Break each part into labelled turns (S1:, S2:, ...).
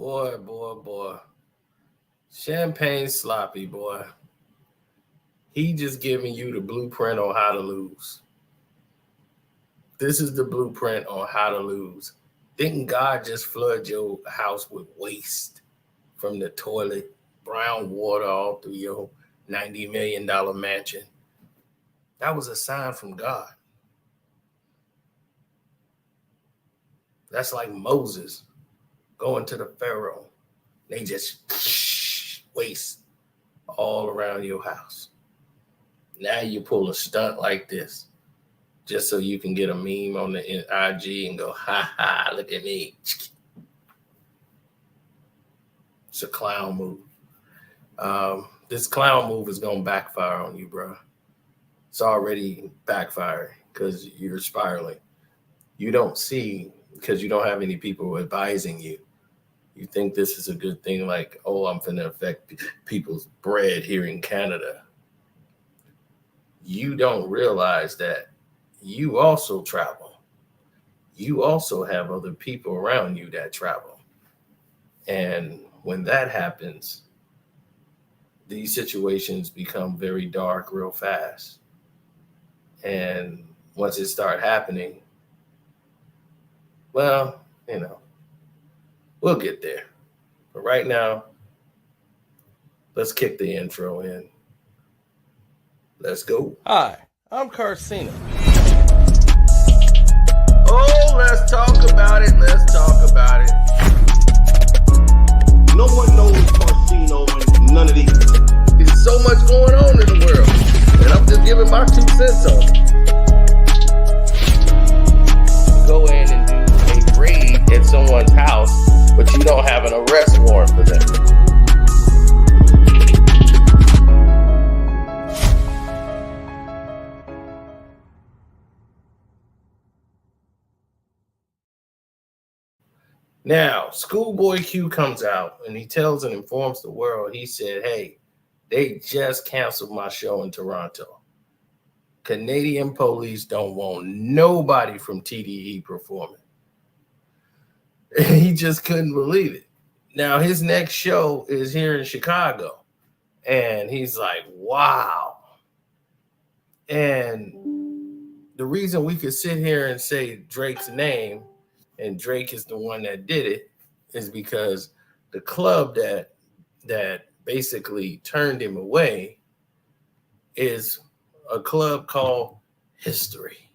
S1: Boy. Champagne Sloppy, boy. He just giving you the blueprint on how to lose. This is the blueprint on how to lose. Didn't God just flood your house with waste from the toilet, brown water all through your $90 million mansion? That was a sign from God. That's like Moses going to the Pharaoh. They just waste all around your house. Now you pull a stunt like this just so you can get a meme on the IG and go, ha ha, look at me. It's a clown move. This clown move is going to backfire on you, bro. It's already backfiring because you're spiraling. You don't see because you don't have any people advising you. You think this is a good thing, like, oh, I'm going to affect people's bread here in Canada. You don't realize that you also travel. You also have other people around you that travel. And when that happens, these situations become very dark real fast. And once it starts happening, well, we'll get there. But right now, let's kick the intro in. Let's go. Hi, I'm Carcino. Oh, let's talk about it.
S2: No one knows Carcino and none of these.
S1: There's so much going on in the world, and I'm just giving my 2 cents on it. Go in and do a raid at someone's house, but you don't have an arrest warrant for them. Now, Schoolboy Q comes out and he tells and informs the world, he said, hey, they just canceled my show in Toronto. Canadian police don't want nobody from TDE performing. He just couldn't believe it. Now, his next show is here in Chicago. And he's like, wow. And the reason we could sit here and say Drake's name, and Drake is the one that did it, is because the club that basically turned him away is a club called History.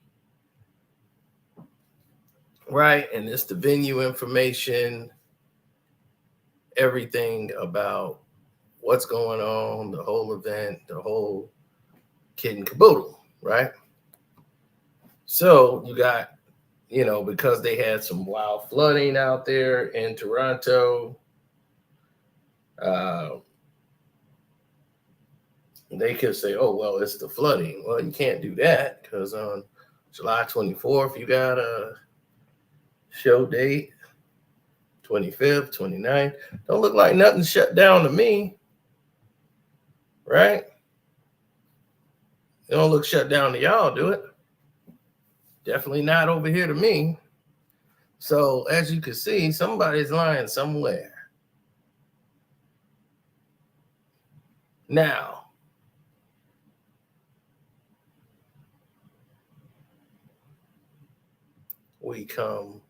S1: Right? And it's the venue information, everything about what's going on, the whole event, the whole kid and caboodle, right? So you got, because they had some wild flooding out there in Toronto, they could say, oh, well, it's the flooding. Well, you can't do that because on July 24th, you got a show date, 25th, 29th. Don't look like nothing shut down to me, right? It don't look shut down to y'all, do it? Definitely not over here to me. So as you can see, somebody's lying somewhere. Now, we come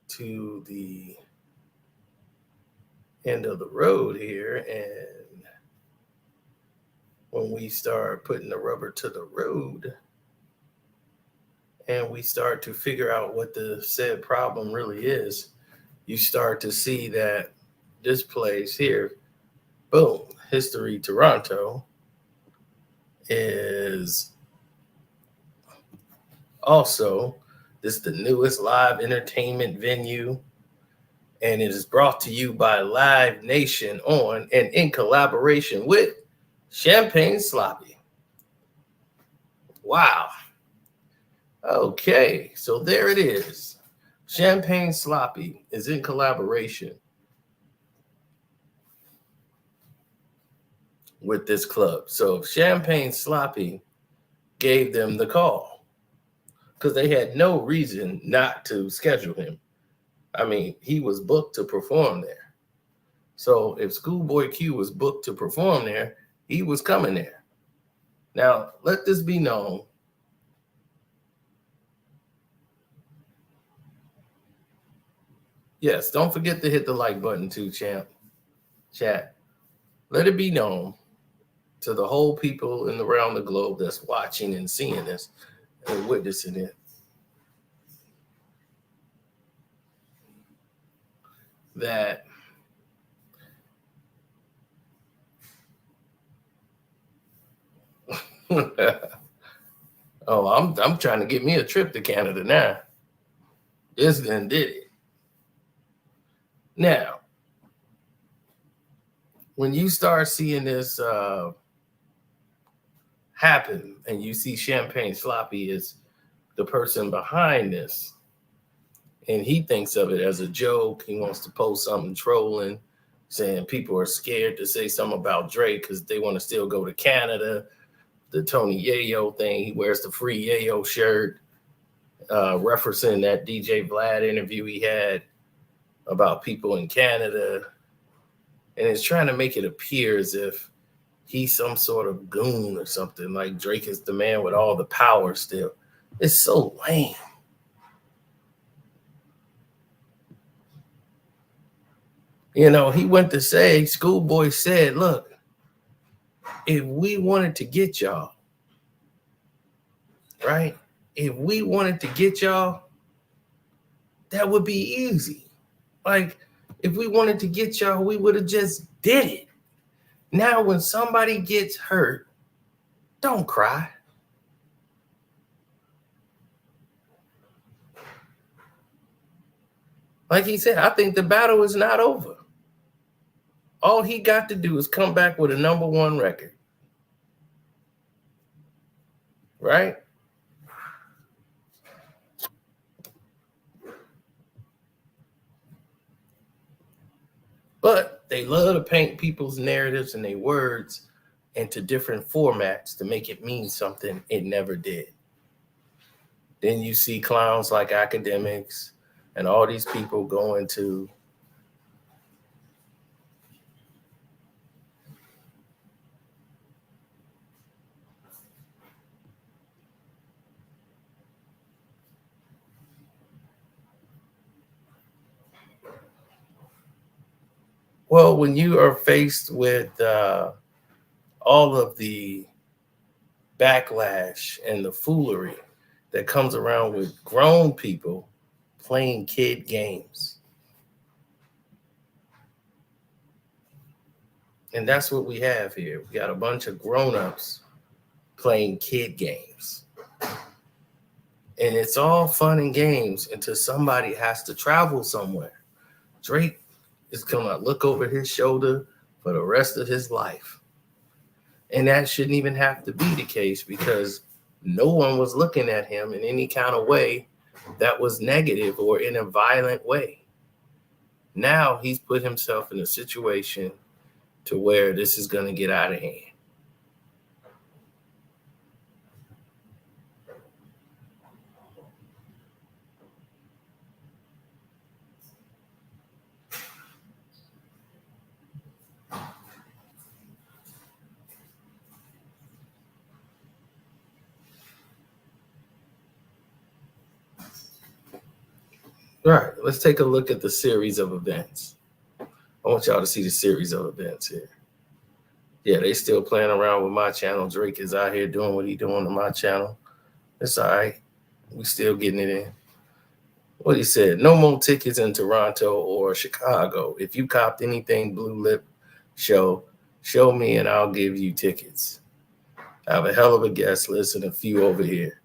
S1: to the end of the road here, and when we start putting the rubber to the road, and we start to figure out what the said problem really is, you start to see that this place here, boom, History Toronto, is also the newest live entertainment venue, and it is brought to you by Live Nation on and in collaboration with Champagne Sloppy. Wow. Okay, so there it is. Champagne Sloppy is in collaboration with this club. So Champagne Sloppy gave them the call because they had no reason not to schedule him. I mean, he was booked to perform there. So if Schoolboy Q was booked to perform there, he was coming there. Now, let this be known. Yes, don't forget to hit the like button too, champ. Chat. Let it be known to the whole people in around the globe that's watching and seeing this and witnessing it that oh, I'm trying to get me a trip to Canada now. This then did it. Now, when you start seeing this happen and you see Champagne Sloppy is the person behind this, and he thinks of it as a joke, he wants to post something trolling, saying people are scared to say something about Drake because they want to still go to Canada. The Tony Yayo thing, he wears the free Yayo shirt, referencing that DJ Vlad interview he had about people in Canada. And it's trying to make it appear as if he's some sort of goon or something, like Drake is the man with all the power still. It's so lame. You know, he went to say, Schoolboy said, look, if we wanted to get y'all, right? If we wanted to get y'all, that would be easy. Like, if we wanted to get y'all, we would have just did it. Now, when somebody gets hurt, don't cry. Like he said, I think the battle is not over. All he got to do is come back with a #1 record. Right? But they love to paint people's narratives and their words into different formats to make it mean something it never did. Then you see clowns like academics and all these people going to well, when you are faced with all of the backlash and the foolery that comes around with grown people playing kid games. And that's what we have here. We got a bunch of grown-ups playing kid games. And it's all fun and games until somebody has to travel somewhere. Drake is going to look over his shoulder for the rest of his life. And that shouldn't even have to be the case because no one was looking at him in any kind of way that was negative or in a violent way. Now he's put himself in a situation to where this is going to get out of hand. All right, let's take a look at the series of events. I want y'all to see the series of events here. Yeah, they still playing around with my channel. Drake is out here doing what he doing on my channel. It's all right. We still getting it in. What he said, no more tickets in Toronto or Chicago. If you copped anything Blue Lip show me and I'll give you tickets. I have a hell of a guest list and a few over here.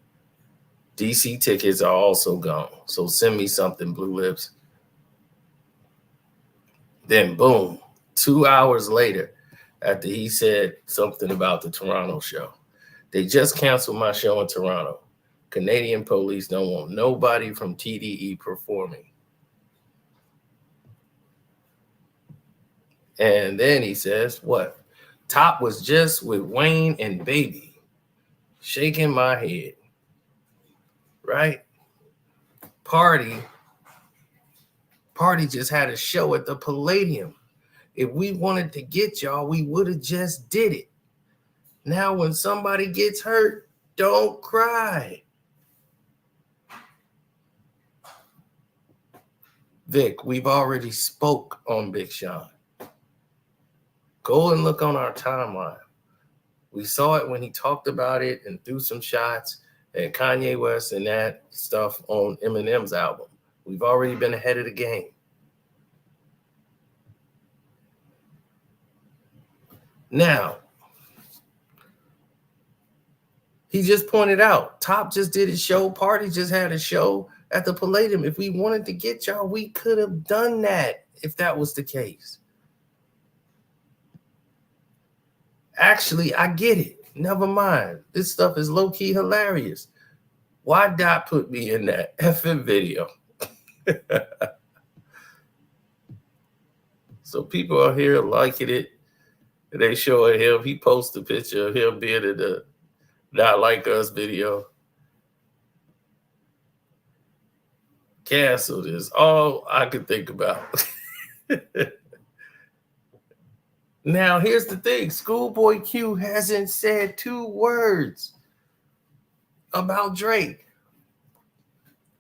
S1: DC tickets are also gone. So send me something, Blue Lips. Then boom, 2 hours later, after he said something about the Toronto show, they just canceled my show in Toronto. Canadian police don't want nobody from TDE performing. And then he says, what? Top was just with Wayne and Baby. Shaking my head. Right? Party just had a show at the Palladium. If we wanted to get y'all, we would have just did it. Now, when somebody gets hurt, don't cry. Vic, we've already spoke on Big Sean. Go and look on our timeline. We saw it when he talked about it and threw some shots at Kanye West and that stuff on Eminem's album. We've already been ahead of the game. Now, he just pointed out, Top just did his show, Party just had a show at the Palladium. If we wanted to get y'all, we could have done that if that was the case. Actually, I get it. Never mind. This stuff is low-key hilarious. Why Dot put me in that effing video? So people are here liking it. They showing him. He posted a picture of him being in the Not Like Us video. Canceled is all I could think about. Now, here's the thing. Schoolboy Q hasn't said 2 words about Drake.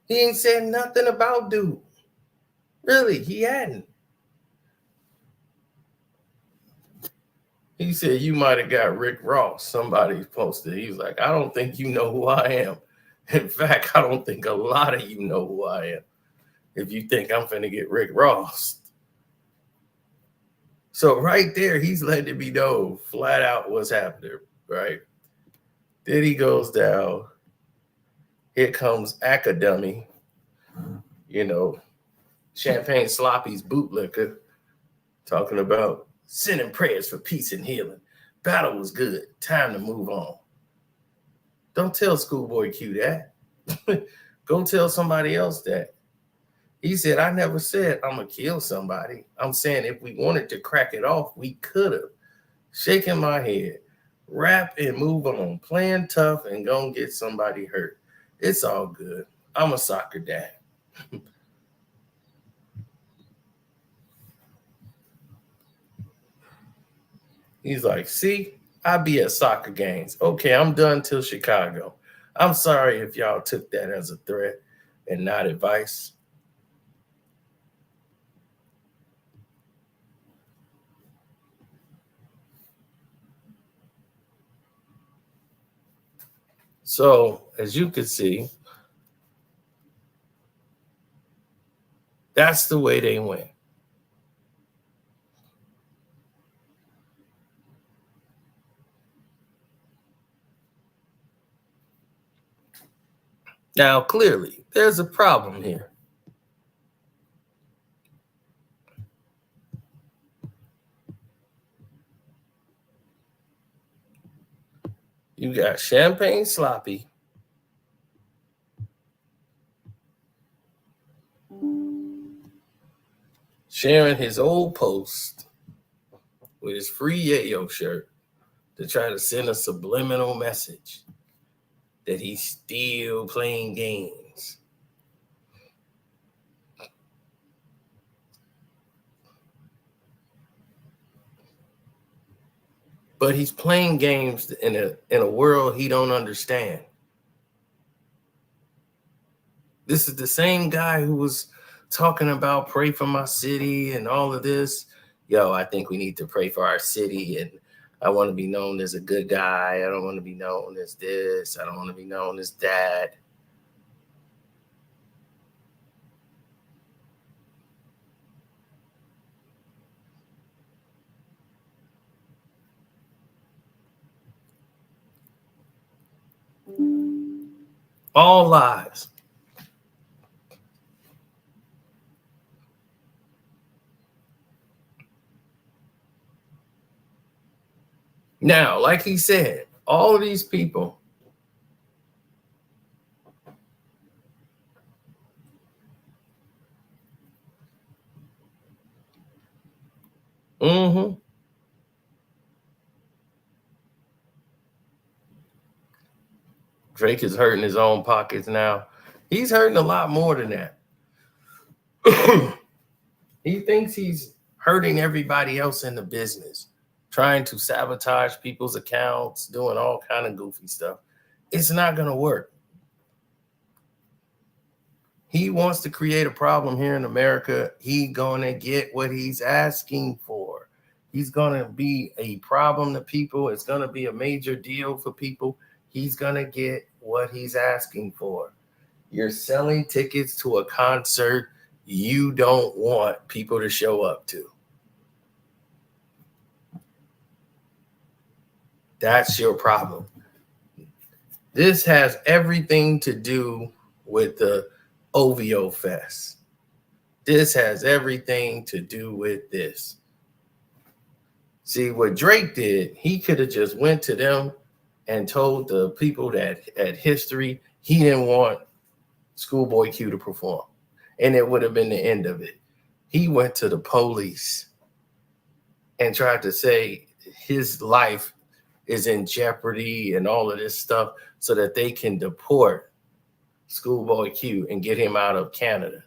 S1: He ain't said nothing about dude. Really, he hadn't. He said, you might have got Rick Ross. Somebody posted. He was like, I don't think you know who I am. In fact, I don't think a lot of you know who I am. If you think I'm finna get Rick Ross. So right there, he's letting it be known flat out what's happening, right? Then he goes down. Here comes Academy, Champagne Sloppy's bootlicker, talking about sending prayers for peace and healing. Battle was good. Time to move on. Don't tell Schoolboy Q that. Go tell somebody else that. He said, I never said I'm going to kill somebody. I'm saying if we wanted to crack it off, we could have. Shaking my head. Rap and move on. Playing tough and going to get somebody hurt. It's all good. I'm a soccer dad. He's like, see, I be at soccer games. Okay, I'm done till Chicago. I'm sorry if y'all took that as a threat and not advice. So, as you can see, that's the way they went. Now, clearly, there's a problem here. You got Champagne Sloppy sharing his old post with his free Yayo shirt to try to send a subliminal message that he's still playing games. But he's playing games in a world he don't understand. This is the same guy who was talking about pray for my city and all of this. Yo, I think we need to pray for our city, and I want to be known as a good guy. I don't want to be known as this. I don't want to be known as that. All lies. Now, like he said, all of these people Drake is hurting his own pockets now. He's hurting a lot more than that. He thinks he's hurting everybody else in the business, trying to sabotage people's accounts, doing all kind of goofy stuff. It's not going to work. He wants to create a problem here in America. He's going to get what he's asking for. He's going to be a problem to people. It's going to be a major deal for people. He's going to get what he's asking for. You're selling tickets to a concert you don't want people to show up to. That's your problem. This has everything to do with the OVO Fest. This has everything to do with this. See, what Drake did, he could have just went to them and told the people that at history he didn't want Schoolboy Q to perform. And it would have been the end of it. He went to the police and tried to say his life is in jeopardy and all of this stuff so that they can deport Schoolboy Q and get him out of Canada.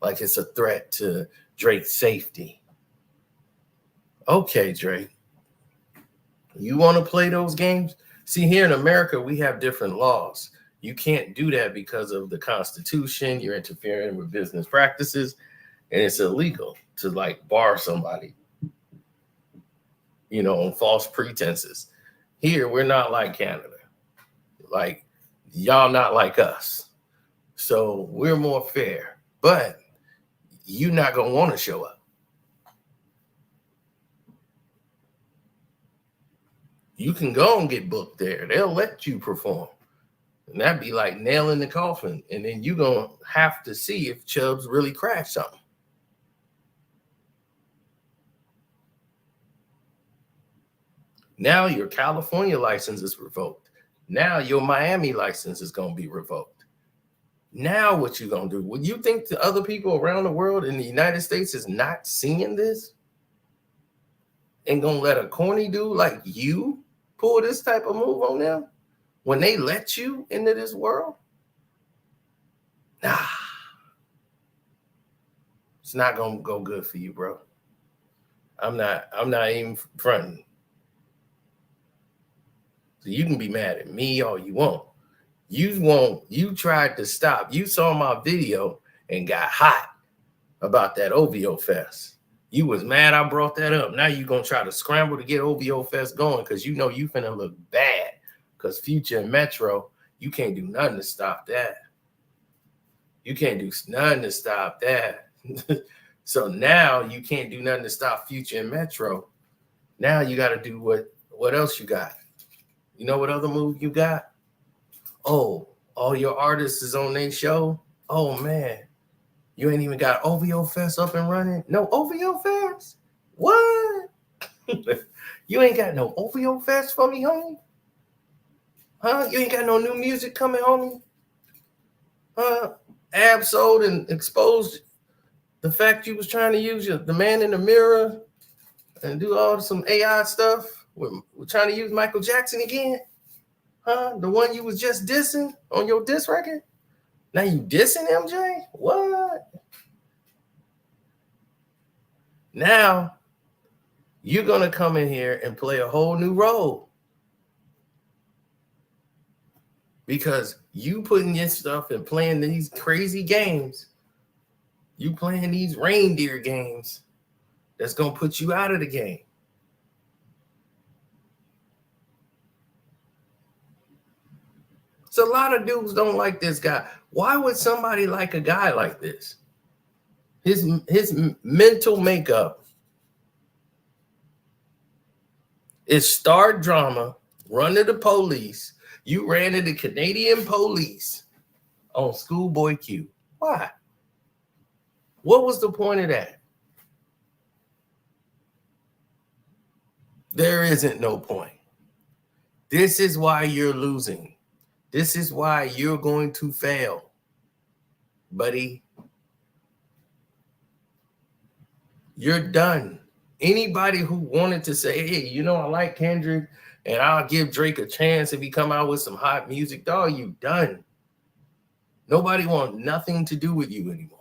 S1: Like it's a threat to Drake's safety. Okay, Drake. You want to play those games? See, here in America, we have different laws. You can't do that because of the Constitution. You're interfering with business practices, and it's illegal to like bar somebody, you know, on false pretenses. Here, we're not like Canada. Like, y'all not like us. So we're more fair, but you're not going to want to show up. You can go and get booked there. They'll let you perform. And that'd be like nailing the coffin. And then you're going to have to see if Chubbs really crashed something. Now your California license is revoked. Now your Miami license is going to be revoked. Now what you going to do? Would you think the other people around the world in the United States is not seeing this? And going to let a corny dude like you pull this type of move on them when they let you into this world? Nah. It's not going to go good for you, bro. I'm not even fronting. So you can be mad at me all you want. You tried to stop. You saw my video and got hot about that OVO Fest. You was mad I brought that up. Now you're going to try to scramble to get OVO Fest going because you know you finna look bad. Because Future and Metro, you can't do nothing to stop that. You can't do nothing to stop that. So now you can't do nothing to stop Future and Metro. Now you got to do what else you got? You know what other move you got? Oh, all your artists is on their show? Oh, man. You ain't even got OVO Fest up and running? No OVO Fest? What? You ain't got no OVO Fest for me, homie? Huh? You ain't got no new music coming, homie? Huh? Ab sold and exposed the fact you was trying to use the man in the mirror and do all some AI stuff. We're trying to use Michael Jackson again? Huh? The one you was just dissing on your diss record? Now you dissing MJ? What? Now you're going to come in here and play a whole new role because you putting your stuff and playing these crazy games. You playing these reindeer games that's going to put you out of the game. So a lot of dudes don't like this guy. Why would somebody like a guy like this? His mental makeup is start drama, run to the police. You ran into Canadian police on Schoolboy Q. Why? What was the point of that? There isn't no point. This is why you're losing. This is why you're going to fail, buddy. You're done. Anybody who wanted to say, hey, you know, I like Kendrick and I'll give Drake a chance if he come out with some hot music, dog, you done. Nobody wants nothing to do with you anymore.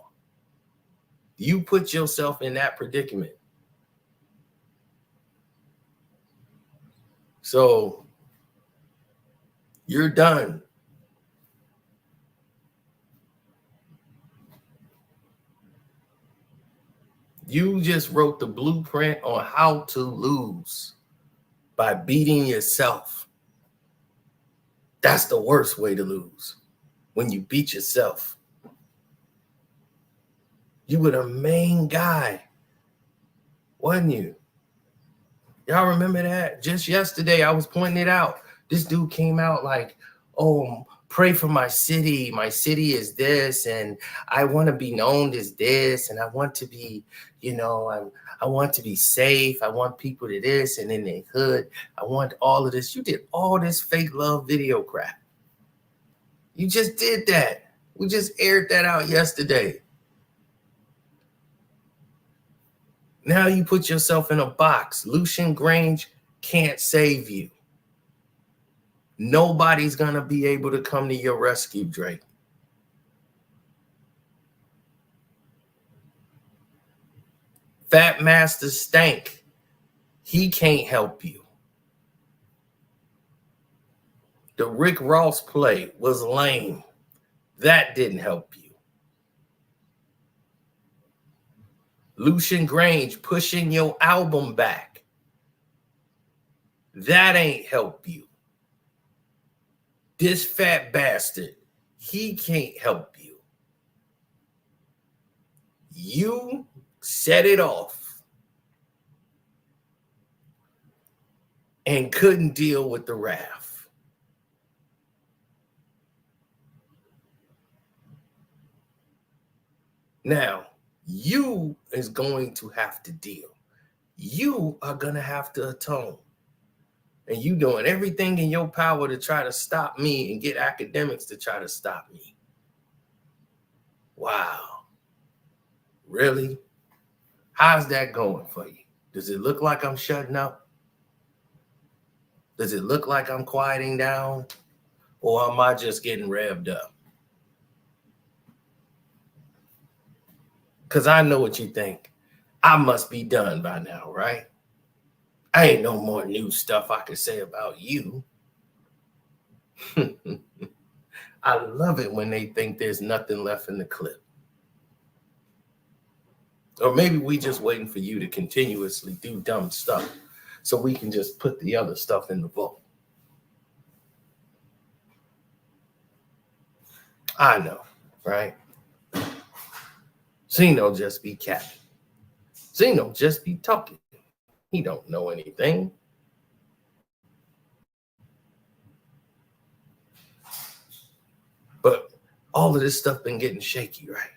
S1: You put yourself in that predicament. So you're done. You just wrote the blueprint on how to lose by beating yourself. That's the worst way to lose, when you beat yourself. You were the main guy, wasn't you? Y'all remember that? Just yesterday, I was pointing it out. This dude came out like, oh, pray for my city. My city is this, and I want to be known as this, and I want to be, I want to be safe. I want people to this, and in their hood, I want all of this. You did all this fake love video crap. You just did that. We just aired that out yesterday. Now you put yourself in a box. Lucian Grange can't save you. Nobody's going to be able to come to your rescue, Drake. Fat Master Stank, he can't help you. The Rick Ross play was lame. That didn't help you. Lucian Grange pushing your album back. That ain't help you. This fat bastard, he can't help you. You set it off and couldn't deal with the wrath. Now, you is going to have to deal. You are going to have to atone. And you doing everything in your power to try to stop me and get academics to try to stop me. Wow. Really? How's that going for you? Does it look like I'm shutting up? Does it look like I'm quieting down? Or am I just getting revved up? Because I know what you think. I must be done by now, right? I ain't no more new stuff I could say about you. I love it when they think there's nothing left in the clip. Or maybe we just waiting for you to continuously do dumb stuff so we can just put the other stuff in the vault. I know, right? Zeno just be capping. Zeno just be talking. He don't know anything. But all of this stuff been getting shaky, right?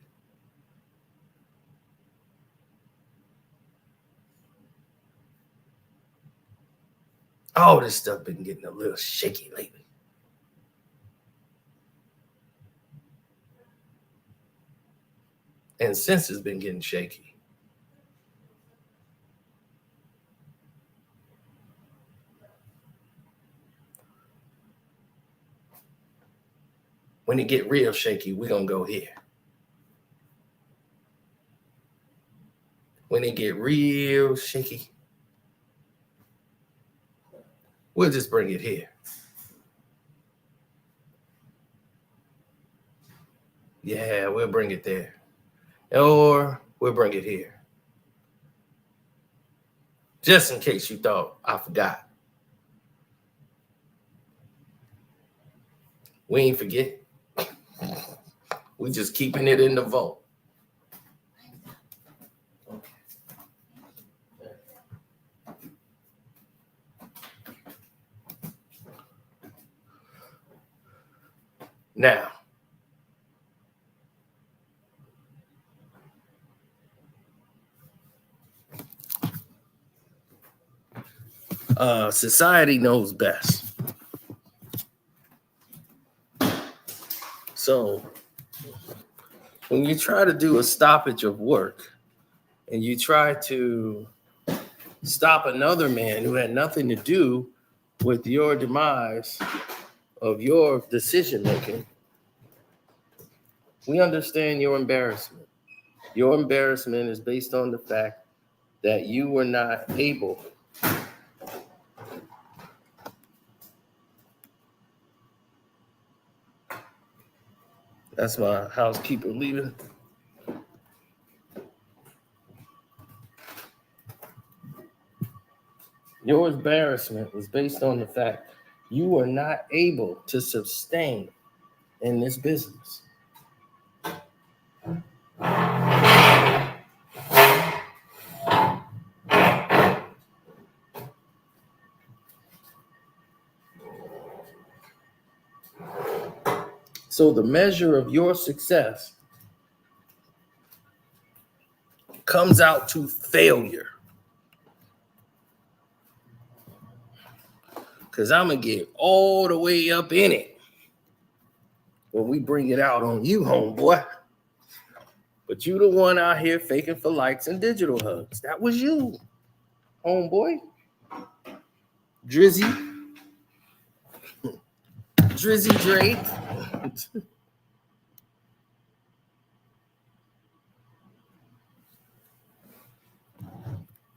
S1: All this stuff been getting a little shaky lately. And since it's been getting shaky, when it get real shaky, we're going to go here. When it get real shaky, we'll just bring it here. Yeah, we'll bring it there. Or we'll bring it here. Just in case you thought I forgot. We ain't forget. We just keeping it in the vault. Now, society knows best. So when you try to do a stoppage of work and you try to stop another man who had nothing to do with your demise of your decision making, we understand your embarrassment. Your embarrassment is based on the fact that you were not able That's my housekeeper leaving. Your embarrassment was based on the fact you were not able to sustain in this business. So the measure of your success comes out to failure. Because I'm going to get all the way up in it when we bring it out on you, homeboy. But you the one out here faking for likes and digital hugs. That was you, homeboy. Drizzy Drake.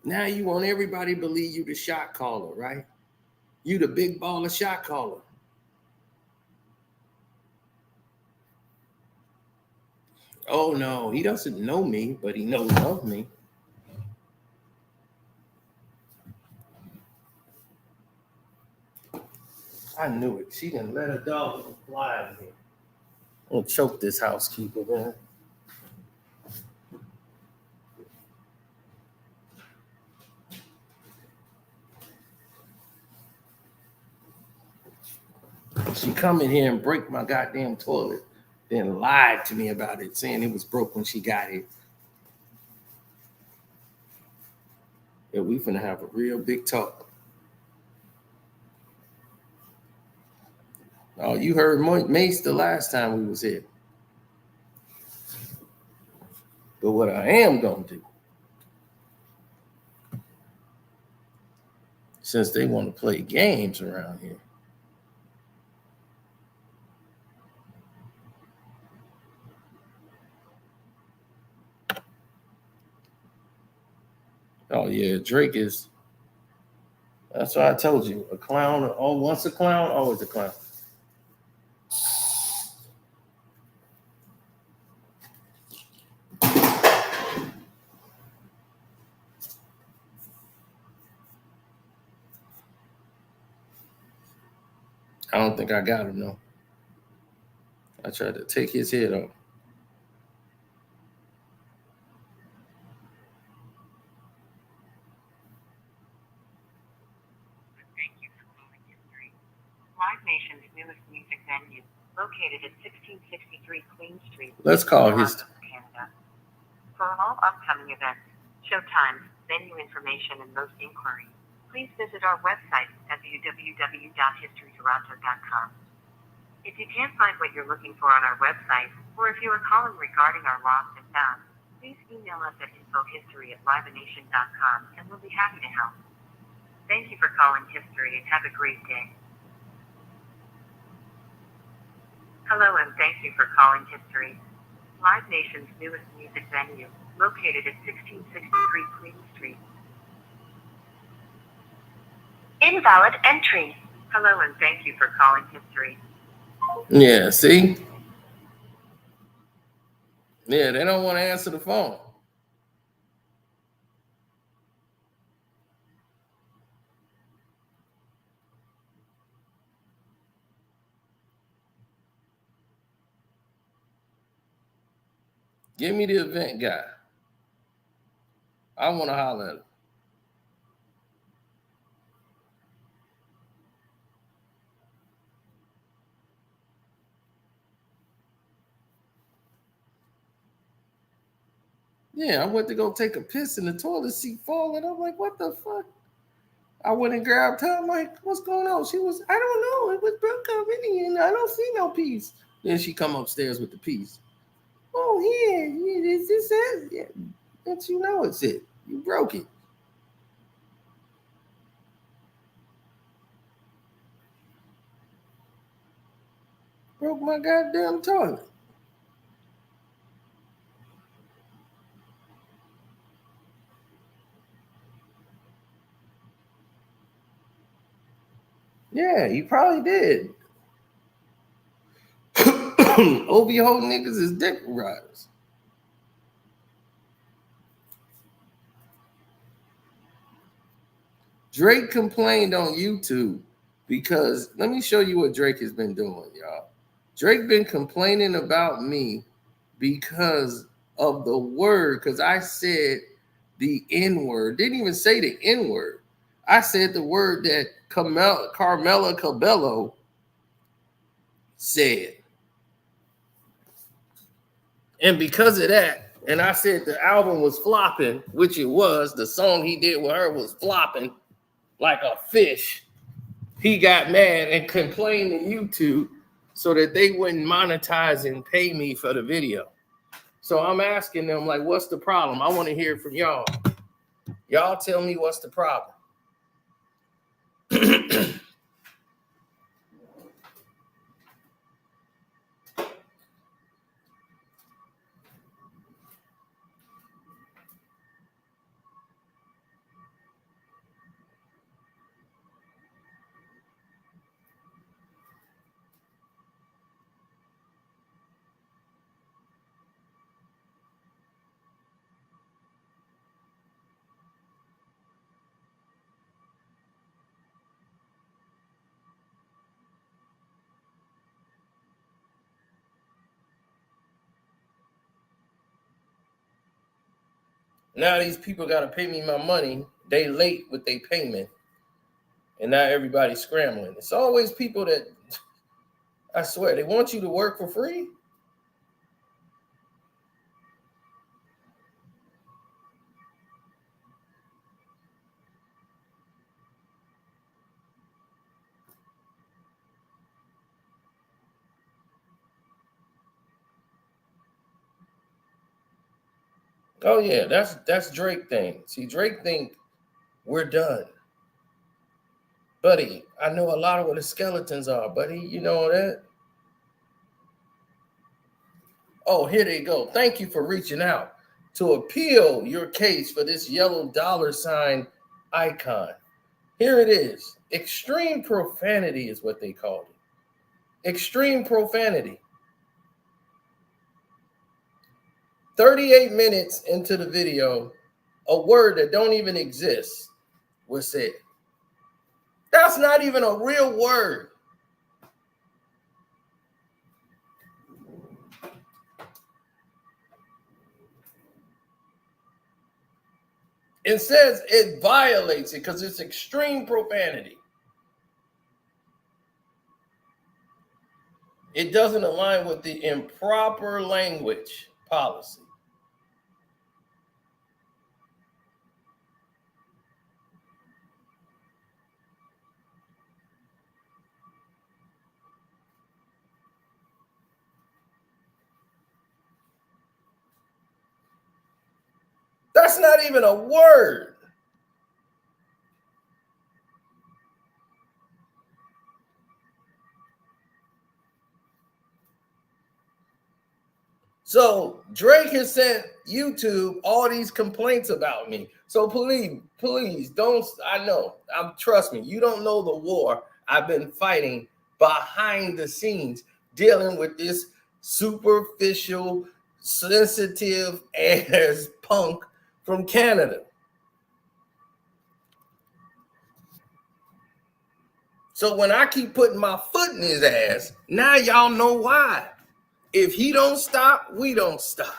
S1: Now you want everybody to believe you the shot caller, right? You the big baller shot caller. Oh no, he doesn't know me, but he knows of me. I knew it. She didn't let a dog fly in here. I'm gonna choke this housekeeper, man. She come in here and break my goddamn toilet, then lied to me about it, saying it was broke when she got here. Yeah, we finna have a real big talk. Oh, you heard Mace the last time we was here. But what I am gonna do, since they want to play games around here, oh yeah, Drake is. That's why I told you, a clown. Oh, once a clown, always a clown. I don't think I got him though. I tried to take his head off.
S3: Live Nation's newest music venue, located at 1663 Queen Street.
S1: Let's call his.
S3: Canada. For all upcoming events, show times, venue information, and most inquiries, please visit our website, www.historytoronto.com. If you can't find what you're looking for on our website, or if you are calling regarding our lost and found, please email us at infohistory@livenation.com and we'll be happy to help. Thank you for calling History and have a great day. Hello and thank you for calling History. Live Nation's newest music venue, located at 1663 Queen Street. Invalid entry. Hello and thank you for calling History.
S1: Yeah, see? Yeah, they don't want to answer the phone. Give me the event guy. I want to holler at him. Yeah, I went to go take a piss in the toilet seat falling. I'm like, what the fuck? I went and grabbed her. I'm like, what's going on? She was, I don't know. It was broke already and I don't see no piece. Then she come upstairs with the piece. Oh, yeah, is this it? Yeah, that you know it's it. You broke it. Broke my goddamn toilet. Yeah, you probably did. OVO niggas is dick riders. Drake complained on YouTube because let me show you what Drake has been doing, y'all. Drake been complaining about me because of the word, because I said the N-word. Didn't even say the N-word. I said the word that Carmela Cabello said. And because of that, and I said the album was flopping, which it was, the song he did with her was flopping like a fish. He got mad and complained to YouTube so that they wouldn't monetize and pay me for the video. So I'm asking them, like, what's the problem? I want to hear from y'all. Y'all tell me what's the problem. Now these people got to pay me my money. They late with their payment. And now everybody's scrambling. It's always people that, I swear, they want you to work for free. Oh yeah, that's Drake thing. See, Drake think we're done. Buddy, I know a lot of what the skeletons are, buddy. You know that? Oh, here they go. Thank you for reaching out to appeal your case for this yellow $ icon. Here it is. Extreme profanity is what they called it. Extreme profanity. 38 minutes into the video, a word that don't even exist was said. That's not even a real word. It says it violates it because it's extreme profanity. It doesn't align with the improper language policy. That's not even a word. So Drake has sent YouTube all these complaints about me. So please don't. I know. Trust me. You don't know the war I've been fighting behind the scenes, dealing with this superficial, sensitive ass punk from Canada. So when I keep putting my foot in his ass, now y'all know why. If he don't stop, we don't stop.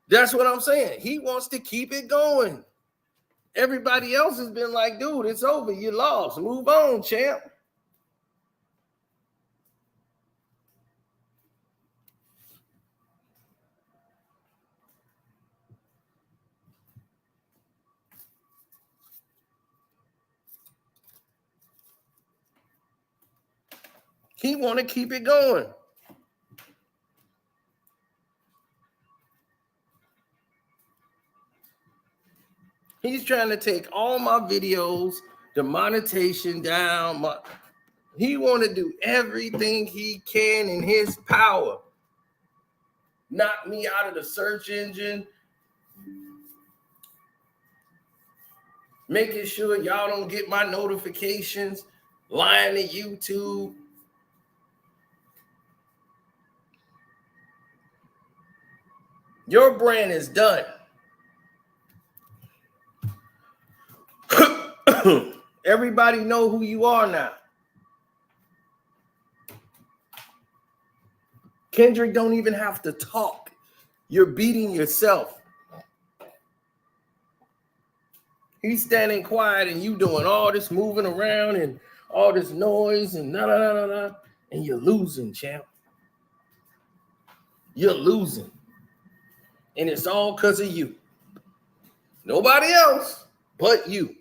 S1: That's what I'm saying. He wants to keep it going. Everybody else has been like, dude, it's over. You lost. Move on, champ. He want to keep it going. He's trying to take all my videos, the monetization down. He want to do everything he can in his power. Knock me out of the search engine. Making sure y'all don't get my notifications. Lying to YouTube. Your brand is done. Everybody know who you are now. Kendrick don't even have to talk. You're beating yourself. He's standing quiet and you doing all this moving around and all this noise and and you're losing, champ. You're losing. And it's all because of you. Nobody else but you.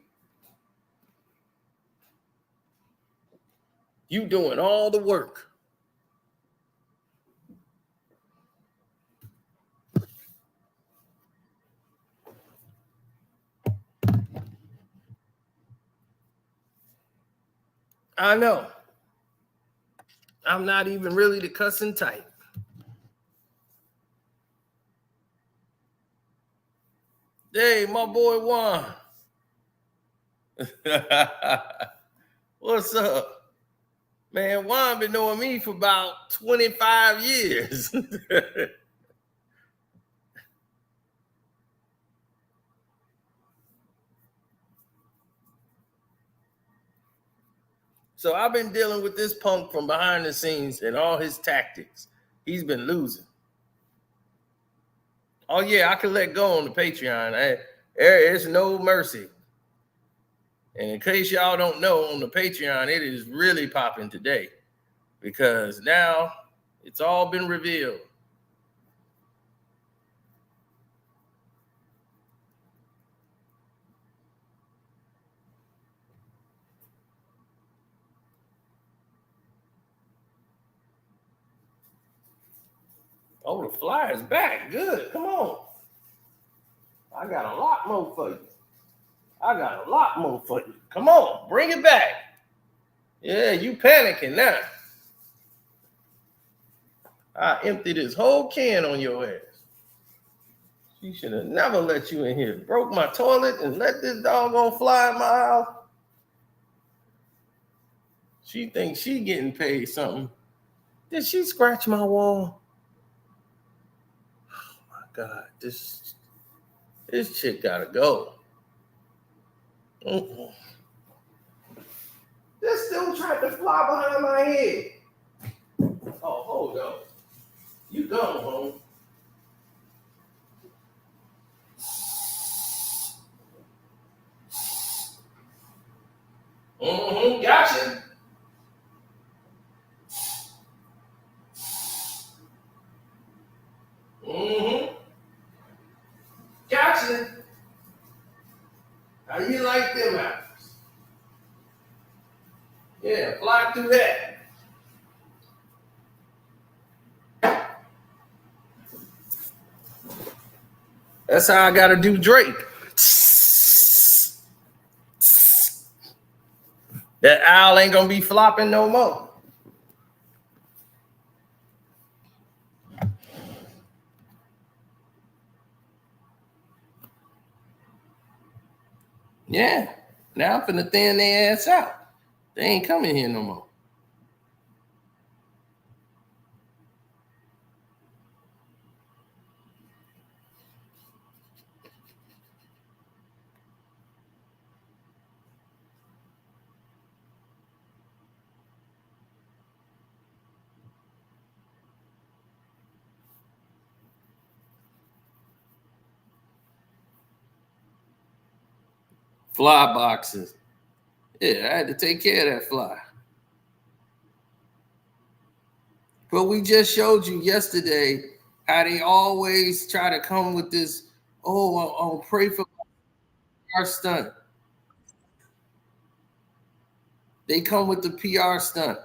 S1: You doing all the work. I know. I'm not even really the cussing type. Hey, my boy Juan. What's up? Man, Juan been knowing me for about 25 years. So I've been dealing with this punk from behind the scenes and all his tactics. He's been losing. Oh, yeah, I can let go on the Patreon. There's no mercy. And in case y'all don't know, on the Patreon, it is really popping today because now it's all been revealed. Oh, the flyer's back. Good. Come on. I got a lot more for you. Come on. Bring it back. Yeah, you panicking now. I emptied this whole can on your ass. She should have never let you in here. Broke my toilet and let this doggone fly in my house. She thinks she getting paid something. Did she scratch my wall? Oh my God, this chick gotta go. This still tried to fly behind my head. Oh, hold on. You gone, home. Gotcha. Gotcha. How you like them apples? Yeah, fly through that. That's how I gotta do Drake. That owl ain't gonna be flopping no more. Yeah. Now I'm finna thin their ass out. They ain't coming here no more. Fly boxes. Yeah, I had to take care of that fly. But we just showed you yesterday how they always try to come with this, I'll pray for PR stunt. They come with the PR stunt.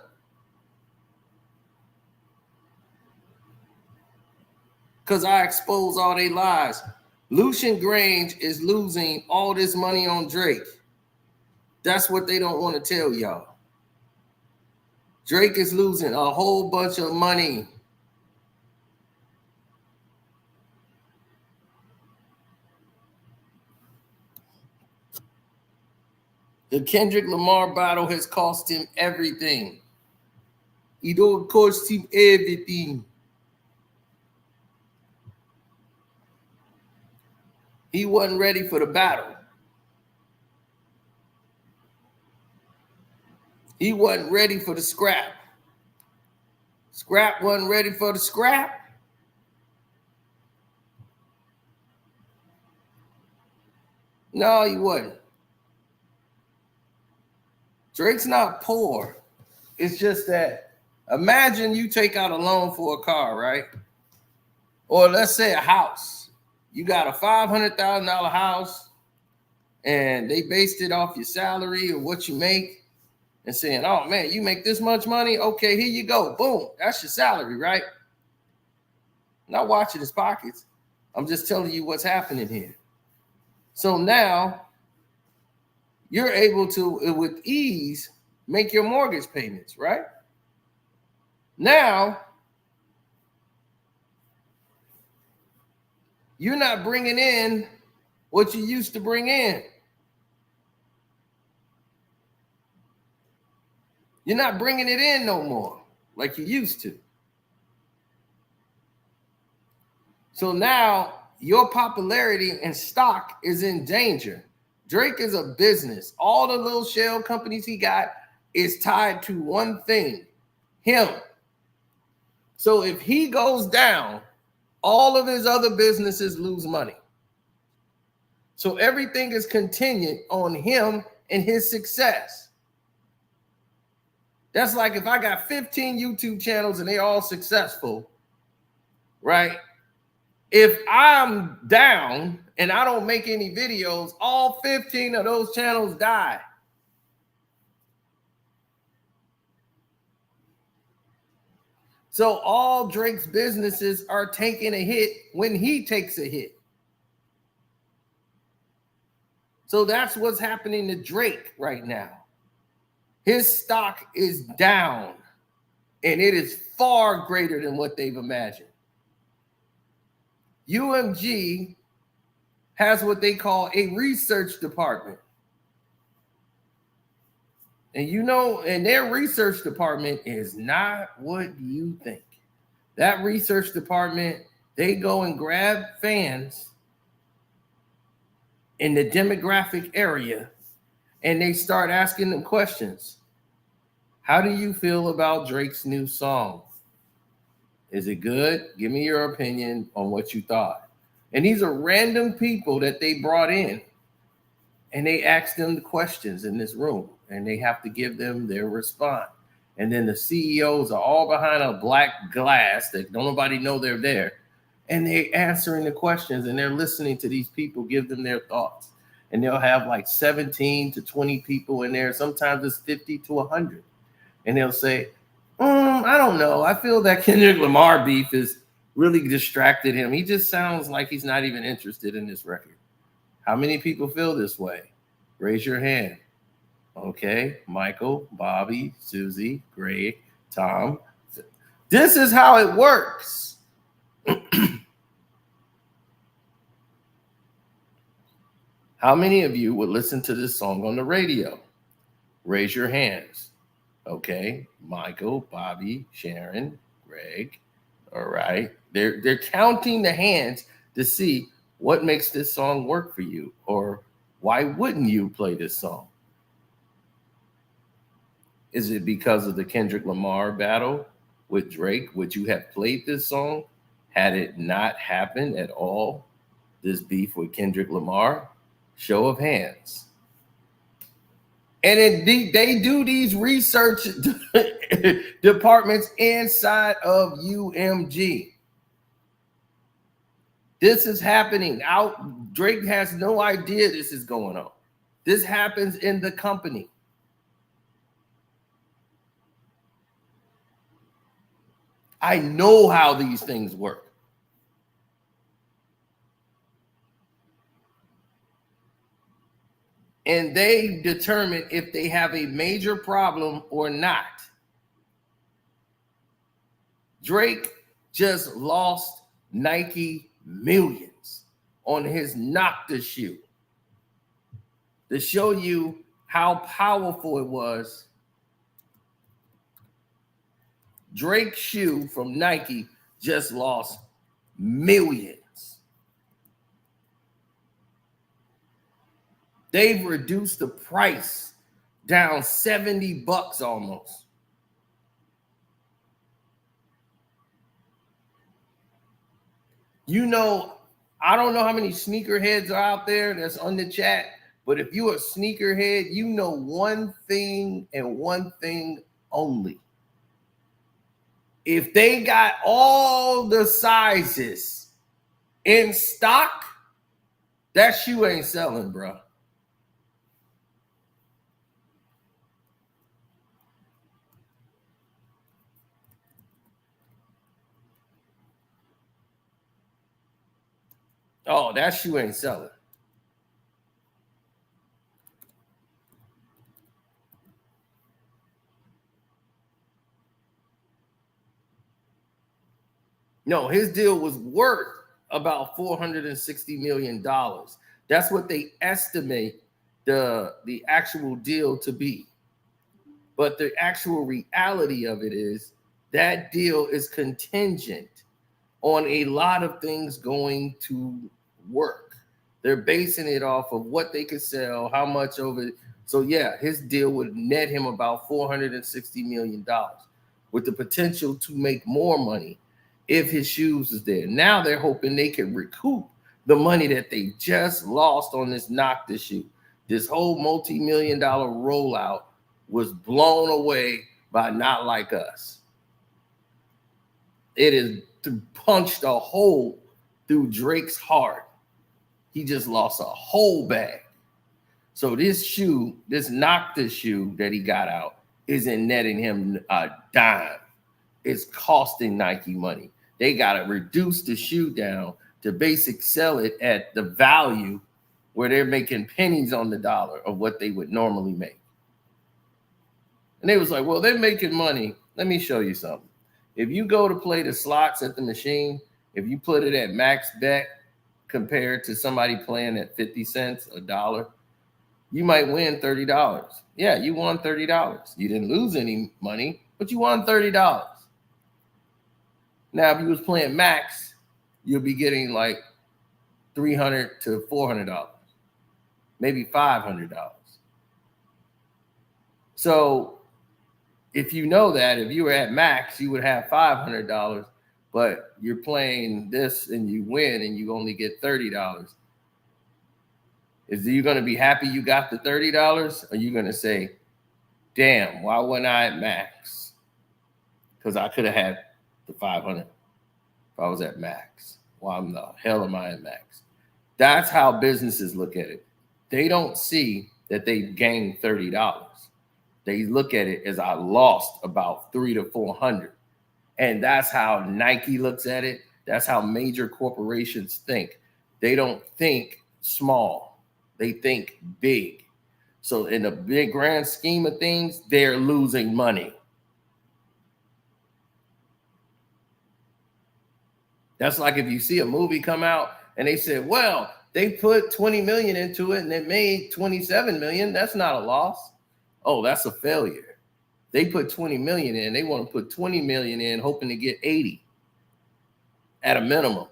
S1: Because I expose all their lies. Lucian Grange is losing all this money on Drake. That's what they don't want to tell y'all. Drake is losing a whole bunch of money. The Kendrick Lamar battle has cost him everything. It don't cost him everything. He wasn't ready for the battle. He wasn't ready for the scrap. Scrap wasn't ready for the scrap. No, he wasn't. Drake's not poor. It's just that imagine you take out a loan for a car, right? Or let's say a house. You got a $500,000 house and they based it off your salary or what you make and saying, oh man, you make this much money? Okay, here you go. Boom. That's your salary, right? I'm not watching his pockets. I'm just telling you what's happening here. So now you're able to, with ease, make your mortgage payments, right? Now, you're not bringing in what you used to bring in. You're not bringing it in no more like you used to. So now your popularity and stock is in danger. Drake is a business. All the little shell companies he got is tied to one thing, him. So if he goes down, all of his other businesses lose money. So everything is contingent on him and his success. That's like if I got 15 YouTube channels and they're all successful, right? If I'm down and I don't make any videos, all 15 of those channels die. So all Drake's businesses are taking a hit when he takes a hit. So that's what's happening to Drake right now. His stock is down, and it is far greater than what they've imagined. UMG has what they call a research department. And you know, and their research department is not what you think. That research department, they go and grab fans in the demographic area and they start asking them questions. How do you feel about Drake's new song? Is it good? Give me your opinion on what you thought. And these are random people that they brought in. And they ask them the questions in this room. And they have to give them their response. And then the CEOs are all behind a black glass that don't nobody know they're there. And they're answering the questions. And they're listening to these people give them their thoughts. And they'll have like 17 to 20 people in there. Sometimes it's 50 to 100. And they'll say, I don't know. I feel that Kendrick Lamar beef has really distracted him. He just sounds like he's not even interested in this record. How many people feel this way? Raise your hand. Okay, Michael, Bobby, Susie, Greg, Tom. This is how it works. How many of you would listen to this song on the radio? Raise your hands. Okay, Michael, Bobby, Sharon, Greg. All right. They're counting the hands to see what makes this song work for you, or why wouldn't you play this song? Is it because of the Kendrick Lamar battle with Drake? Would you have played this song had it not happened at all? This beef with Kendrick Lamar? Show of hands. And they do these research departments inside of UMG. This is happening out. Drake has no idea this is going on. This happens in the company. I know how these things work. And they determine if they have a major problem or not. Drake just lost Nike millions on his Nocta shoe to show you how powerful it was. Drake's shoe from Nike just lost millions. They've reduced the price down $70 almost. You know, I don't know how many sneakerheads are out there that's on the chat, but if you're a sneakerhead, you know one thing and one thing only. If they got all the sizes in stock, that shoe ain't selling, bro. Oh, that shoe ain't selling. No, his deal was worth about $460 million. That's what they estimate the actual deal to be. But the actual reality of it is that deal is contingent on a lot of things going to work. They're basing it off of what they could sell, how much over. So yeah, his deal would net him about $460 million with the potential to make more money if his shoes is there. Now they're hoping they can recoup the money that they just lost on this knock this shoe. This whole multi-million-dollar rollout was blown away by Not Like Us. It is punched a hole through Drake's heart. He just lost a whole bag. So this shoe, this Nocta shoe that he got out, isn't netting him a dime. It's costing Nike money. They got to reduce the shoe down to basic sell it at the value where they're making pennies on the dollar of what they would normally make. And they was like, well, they're making money. Let me show you something. If you go to play the slots at the machine, if you put it at max bet compared to somebody playing at 50 cents, $1, you might win $30. Yeah, you won $30. You didn't lose any money, but you won $30. Now, if you was playing max, you'll be getting like $300 to $400, maybe $500. So if you know that, if you were at max, you would have $500, but you're playing this and you win and you only get $30. Is you going to be happy you got the $30? Or are you going to say, damn, why wasn't I at max? Because I could have had the 500 if I was at max. Why the hell am I at max? That's how businesses look at it. They don't see that they gained $30. They look at it as I lost about $300 to $400. And that's how Nike looks at it. That's how major corporations think. They don't think small. They think big. So in the big grand scheme of things, they're losing money. That's like if you see a movie come out and they said, well, they put 20 million into it and it made 27 million. That's not a loss. Oh, that's a failure. They put 20 million in. They want to put 20 million in, hoping to get 80 at a minimum.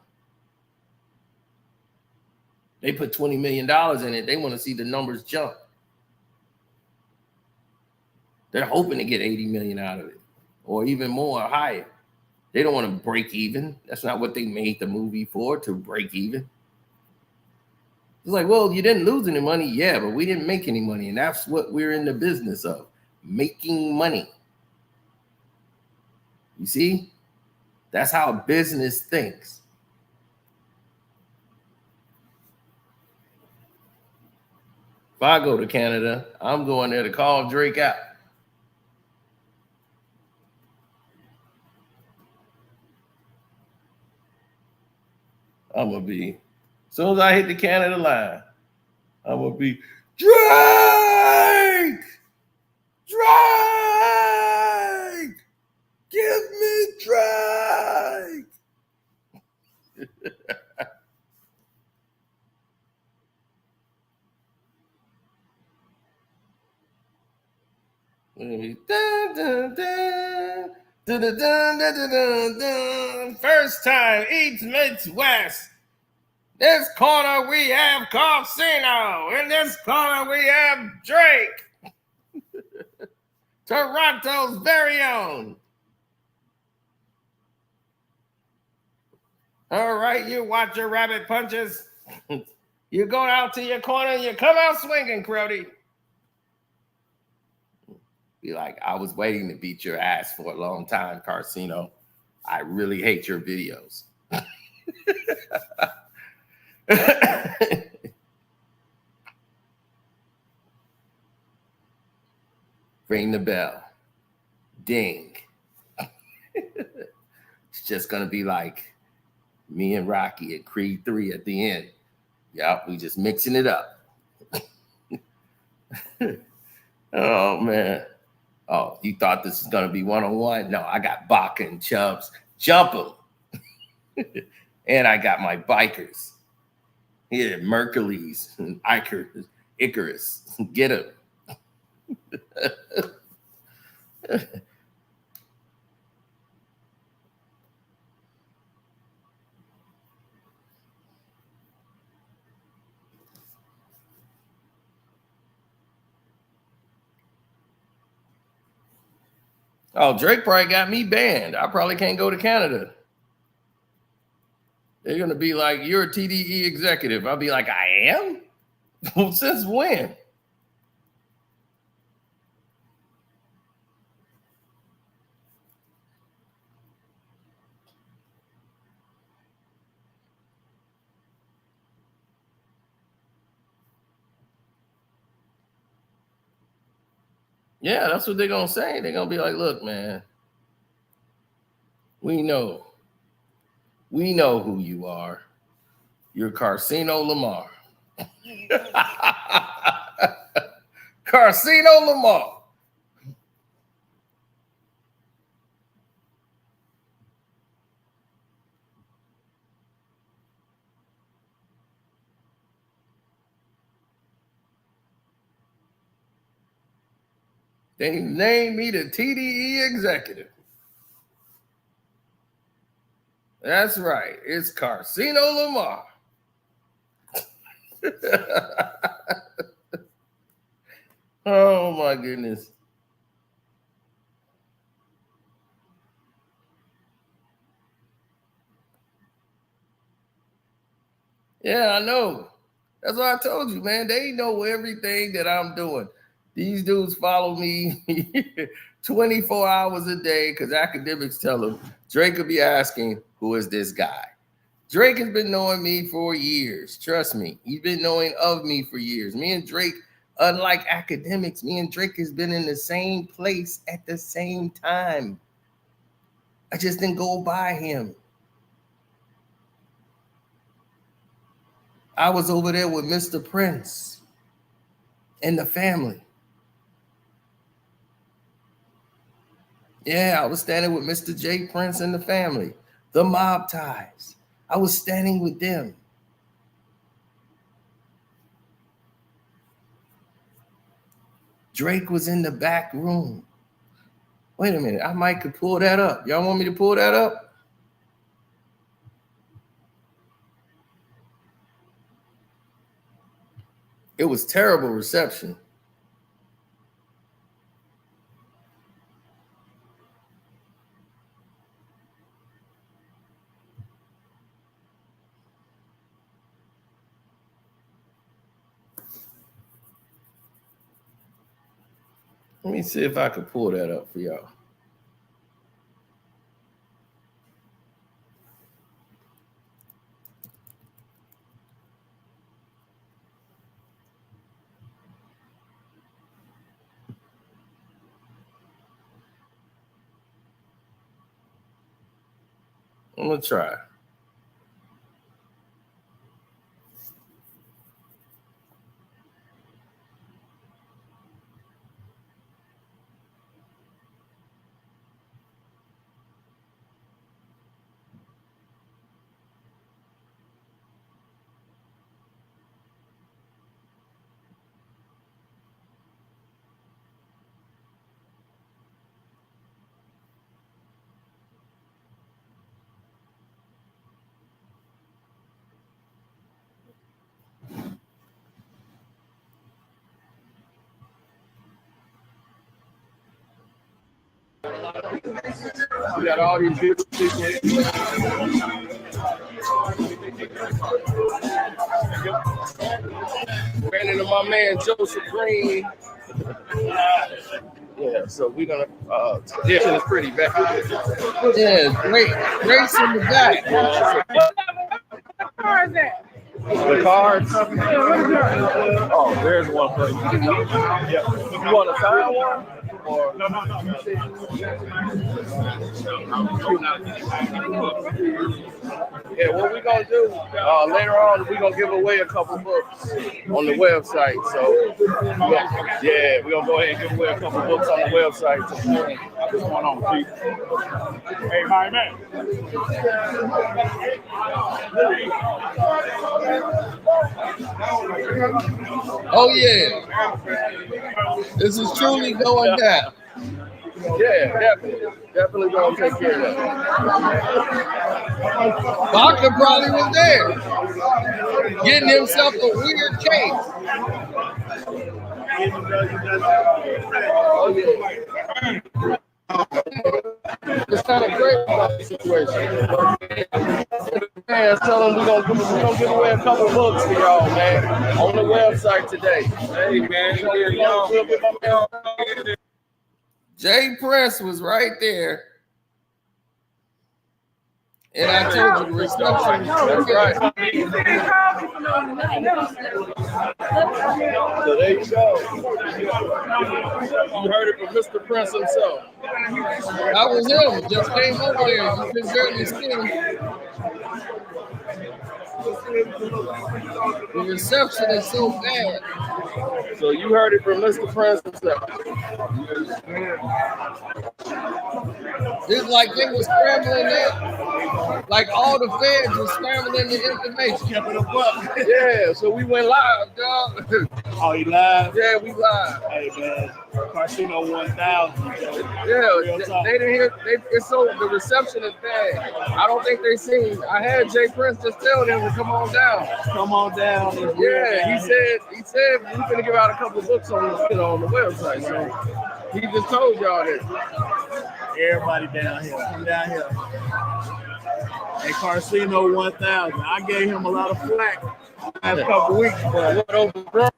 S1: They put $20 million in it. They want to see the numbers jump. They're hoping to get 80 million out of it or even more or higher. They don't want to break even. That's not what they made the movie for, to break even. It's like, well, you didn't lose any money. Yeah, but we didn't make any money. And that's what we're in the business of, making money. You see? That's how business thinks. If I go to Canada, I'm going there to call Drake out. I'm going to be, as soon as I hit the Canada line, I'm going to be, Drake! Drake! Give me Drake! Dun, dun, dun. Dun, dun, dun, dun, dun, dun. First time East meets West. This corner we have Casino. In this corner we have Drake. Toronto's very own. All right, you watch your rabbit punches. You go out to your corner and you come out swinging, Crowdy. Be like, I was waiting to beat your ass for a long time, Casino. I really hate your videos. Ring the bell. Ding. It's just going to be like me and Rocky at Creed 3 at the end. Yep, we just mixing it up. Oh, man. Oh, you thought this was going to be one-on-one? No, I got Baca and Chubbs. Jump them. And I got my bikers. Yeah, Mercules and Icarus. Get him. Oh, Drake probably got me banned. I probably can't go to Canada. They're going to be like, you're a TDE executive. I'll be like, I am? Well, since when? Yeah, that's what they're going to say. They're going to be like, look, man, we know who you are. You're Carcino Lamar. Carcino Lamar. They named me the TDE executive. That's right. It's Carcino Lamar. Oh, my goodness. Yeah, I know. That's what I told you, man. They know everything that I'm doing. These dudes follow me 24 hours a day because academics tell them Drake could be asking, who is this guy? Drake has been knowing me for years. Trust me. He's been knowing of me for years. Me and Drake, unlike academics, me and Drake has been in the same place at the same time. I just didn't go by him. I was over there with Mr. Prince and the family. Yeah, I was standing with Mr. J. Prince and the family, the mob ties. I was standing with them. Drake was in the back room. Wait a minute, I might could pull that up. Y'all want me to pull that up? It was terrible reception. Let me see if I can pull that up for y'all. I'm gonna try. We got all these beautiful people. Ran into my man Joseph Green. Yeah, so we're gonna tradition is pretty back.
S4: Yeah, Drake's in the back.
S1: The cards. Oh, there's one for you. Yeah. You want to sign one? Or yeah, what we're gonna do later on, we're gonna give away a couple books on the website. So yeah, we're gonna go ahead and give away a couple books on the website. What's going on, Chief? Hey, my man.
S4: Oh yeah, this is truly going down.
S1: Yeah, definitely gonna take care of that.
S4: Doctor probably was there, getting himself a weird case.
S1: Oh yeah. It's kind of great about the situation. Man, tell them we're gonna give away a couple books for y'all, man, on the website today. Hey, man,
S4: Jay Press was right there. And I told you the reception.
S1: That's right. So there you go. You heard it from Mr. Prince himself.
S4: That was him. Just came over there. You can barely see him. The reception is so bad.
S1: So you heard it from Mr. Prince himself.
S4: It's like they were scrambling in. Like all the feds were scrambling the information.
S2: Kept it up.
S4: Yeah, so we went live, dog.
S2: Oh, you live?
S4: Yeah, we live.
S2: Hey, man. Casino 1000.
S4: Yeah, they didn't hear. It's so the reception is bad. I don't think they seen. I had Jay Prince just tell them to come on down.
S2: Come on down.
S4: Yeah, he said we're gonna give out a couple of books on the website. So he just told y'all that.
S2: Everybody down here. Come down here. Hey, Casino 1000. I gave him a lot of flack the last couple weeks, but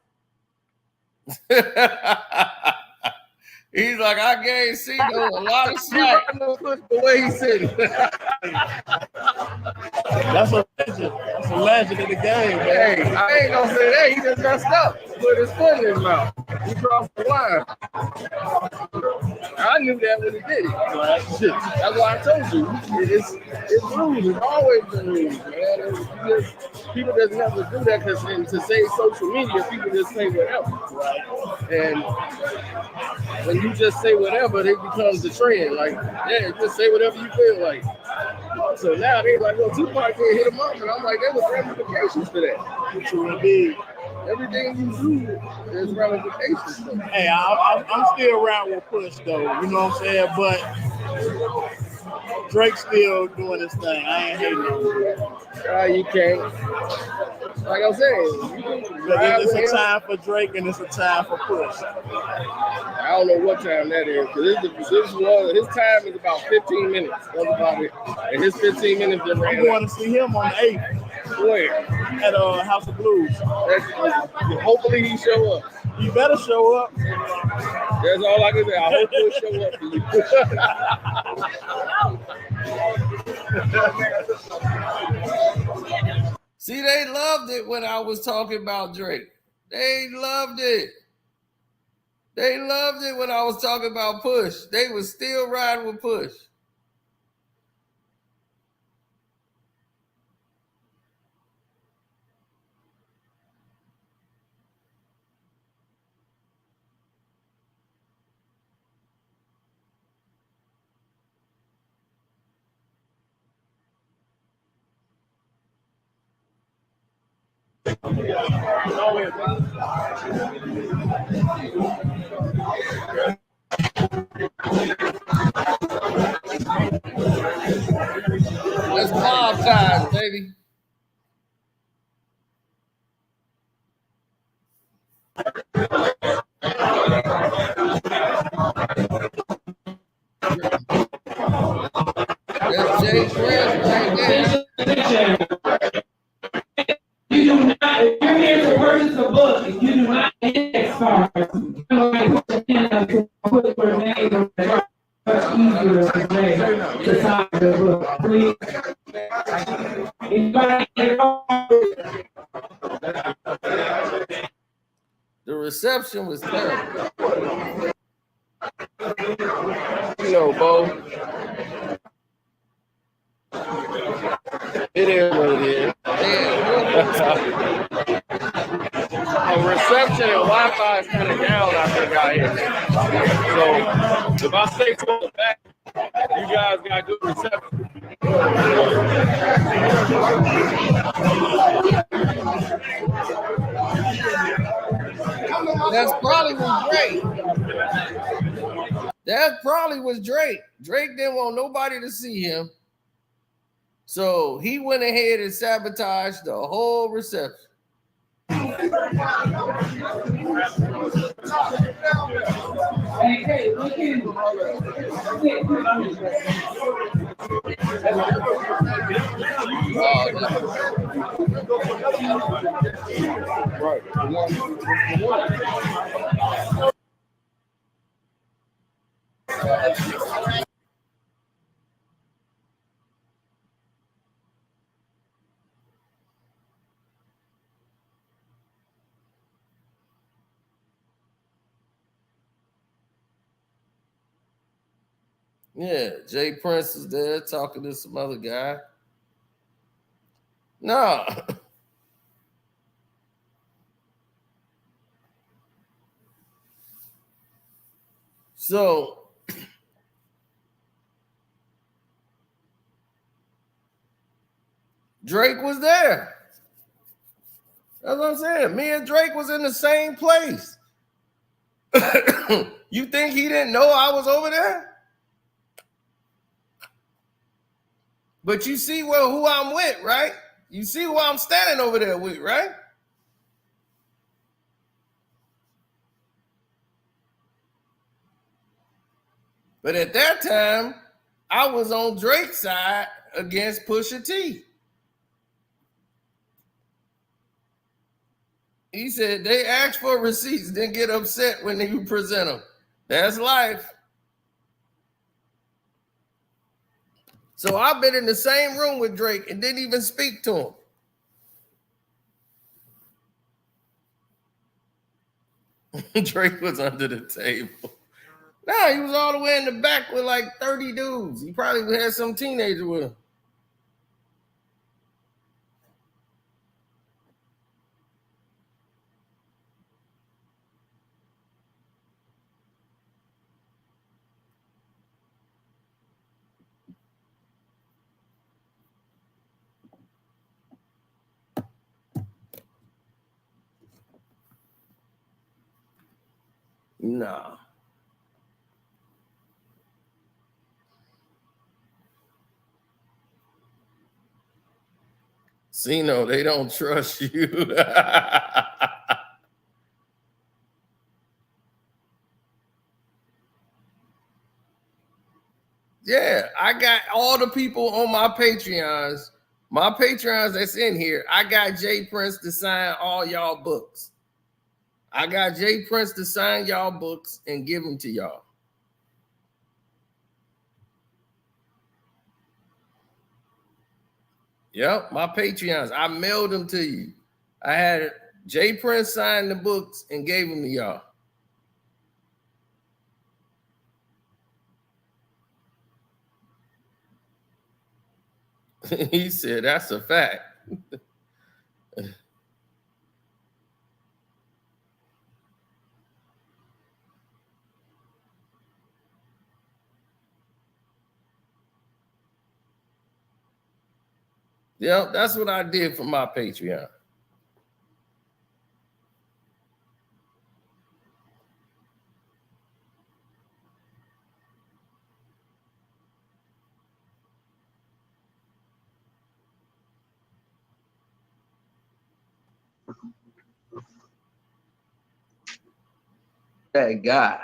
S4: He's like, I gave Cino a lot of slack.
S1: The way he said it.
S2: that's a legend. That's a legend in the game, man.
S1: Hey, I ain't gonna say that. He just messed up. Put his foot in his mouth. He crossed the line. I knew that when he did it. That's why I told you. It's rules. It's always been rules, man. People just never do that because to say social media, people just say whatever. Right? And when you just say whatever, it becomes the trend. Like, yeah, just say whatever you feel like. So now they're like, well, Tupac can't hit him up. And I'm like, there was ramifications for that.
S2: True indeed.
S1: Everything you do, there's ramifications for that.
S2: Hey, I'm still around with Push, though. You know what I'm saying? But Drake's still doing his thing. I ain't hating on him.
S1: You can't. Like I'm saying,
S2: it's a time for Drake and it's a time for Push.
S1: I don't know what time that is, because his time is about 15 minutes. That's about it. And his 15 minutes just ran.
S2: I'm going to see him on the 8th.
S1: Where?
S2: At House of Blues.
S1: Hopefully he show up.
S2: You better show up.
S1: That's all I can say. I hope he'll show up for you.
S4: See, they loved it when I was talking about Drake. They loved it. They loved it when I was talking about Push. They was still riding with Push. It's mob time, baby.
S5: if you're here to purchase a book and you do not index cards, you know, like put your hand up to put your name on it. Much easier to sign the book, please. Anybody get it?
S4: The reception was terrible.
S1: You know, Bo. It is what it is. Reception and Wi-Fi is kind of down, I think, out here. So if I stay to the back, you guys got good reception.
S4: That's probably was Drake. That probably was Drake. Drake didn't want nobody to see him. So he went ahead and sabotaged the whole reception.
S5: Hey, look in.
S4: Yeah, Jay Prince is there talking to some other guy. No. So Drake was there. That's what I'm saying. Me and Drake was in the same place. You think he didn't know I was over there? But you see who I'm with, right? You see who I'm standing over there with, right? But at that time, I was on Drake's side against Pusha T. He said they asked for receipts, then get upset when you present them. That's life. So I've been in the same room with Drake and didn't even speak to him. Drake was under the table. No, he was all the way in the back with like 30 dudes. He probably had some teenager with him. Nah. Sino, they don't trust you. Yeah, I got all the people on my Patreons. My Patreons that's in here, I got Jay Prince to sign all y'all books. I got Jay Prince to sign y'all books and give them to y'all. Yep, my Patreons. I mailed them to you. I had Jay Prince sign the books and gave them to y'all. He said, that's a fact. Yep, that's what I did for my Patreon. That guy.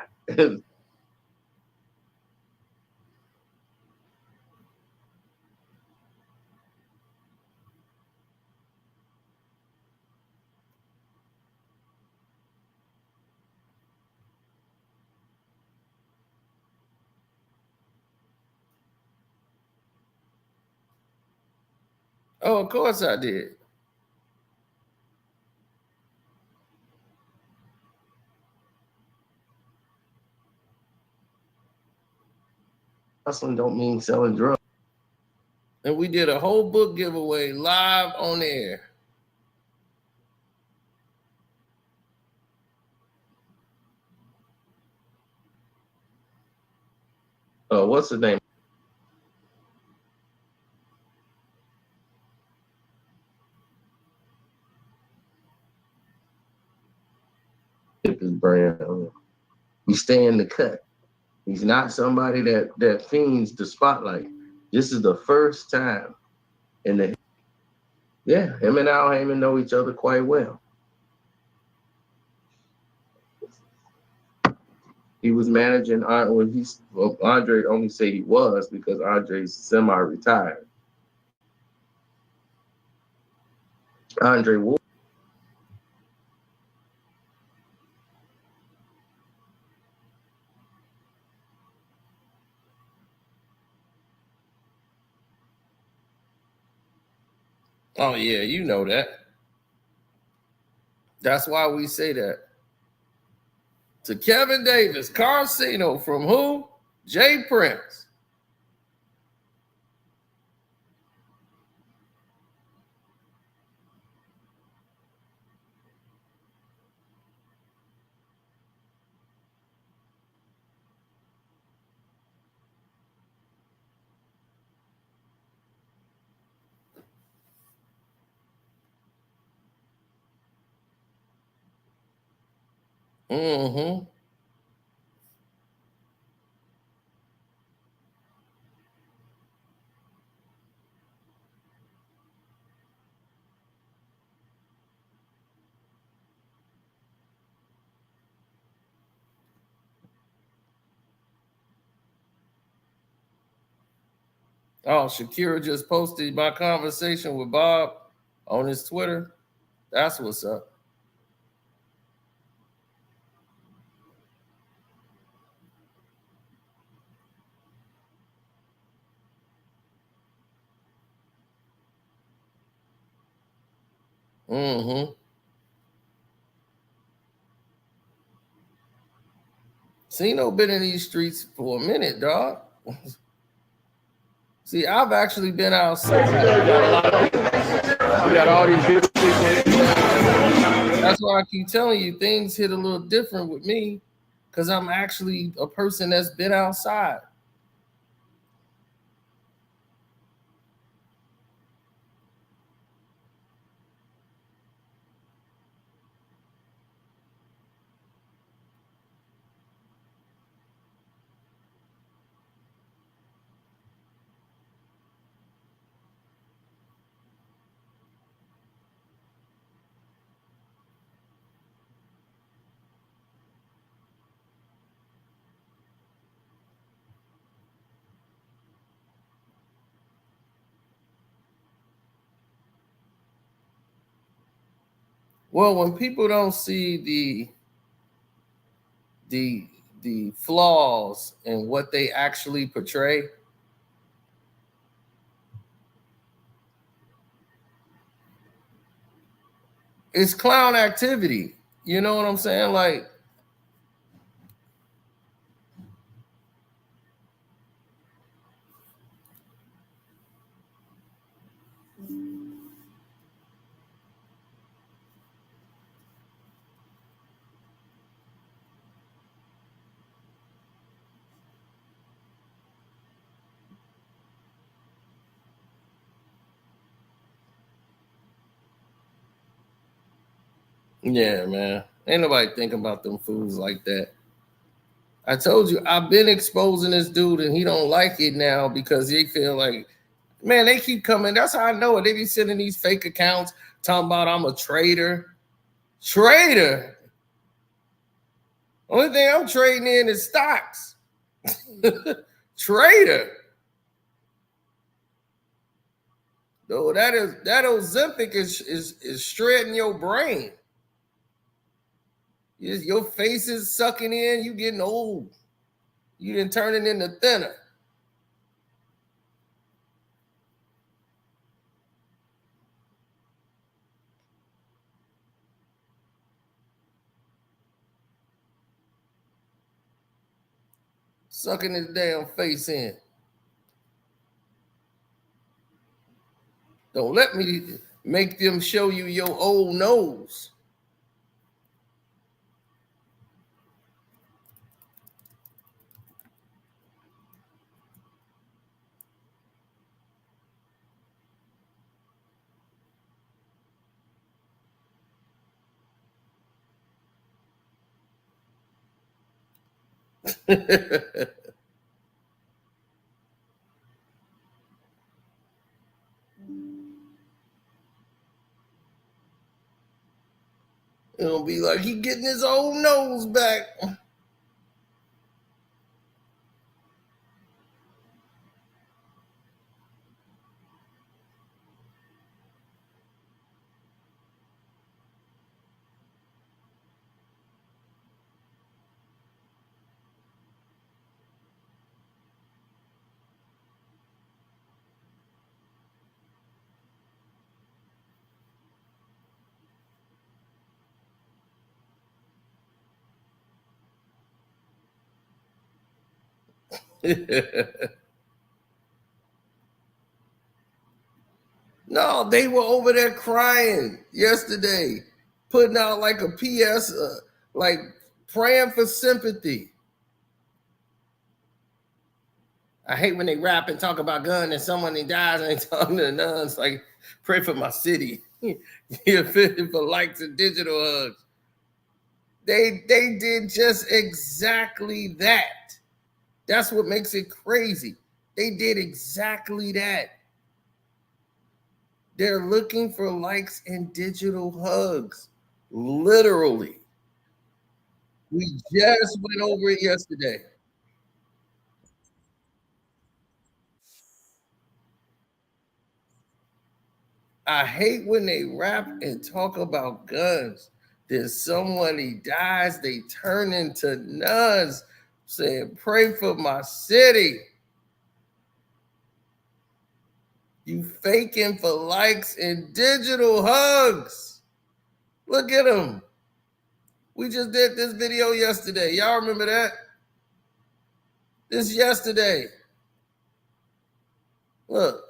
S4: Oh, of course I did.
S1: Hustling don't mean selling drugs.
S4: And we did a whole book giveaway live on air.
S1: What's the name? His brand. We stay in the cut. He's not somebody that fiends the spotlight. This is the first time in the him and Al Heyman know each other quite well. He was managing Andre only say he was because Andre's semi-retired. Andre Wolf.
S4: Oh yeah, you know that. That's why we say that. To Kevin Davis, Carcino from who? Jay Prince. Mm-hmm. Oh, Shakira just posted my conversation with Bob on his Twitter. That's what's up. Mm-hmm. Cino been in these streets for a minute, dog. See, I've actually been outside.
S2: We got all these good people.
S4: That's why I keep telling you things hit a little different with me because I'm actually a person that's been outside. Well, when people don't see the flaws in what they actually portray, it's clown activity. You know what I'm saying? Like, yeah, man. Ain't nobody thinking about them fools like that. I told you, I've been exposing this dude and he don't like it now because he feel like, man, they keep coming. That's how I know it. They be sending these fake accounts talking about I'm a traitor. Traitor? Only thing I'm trading in is stocks. Traitor. No, that Ozempic is shredding your brain. Your face is sucking in. You getting old. You didn't turn it into thinner. sucking his damn face in. Don't let me make them show you your old nose. It'll be like he getting his old nose back. No, they were over there crying yesterday, putting out like a PS, like praying for sympathy. I hate when they rap and talk about gun and someone that dies and they talking to the nuns like, pray for my city. You're fitting for likes and digital hugs. They did just exactly that. That's what makes it crazy. They did exactly that. They're looking for likes and digital hugs. Literally. We just went over it yesterday. I hate when they rap and talk about guns. There's someone, he dies, they turn into nuns saying, pray for my city. You faking for likes and digital hugs. Look at them. We just did this video yesterday. Y'all remember that? This yesterday. Look.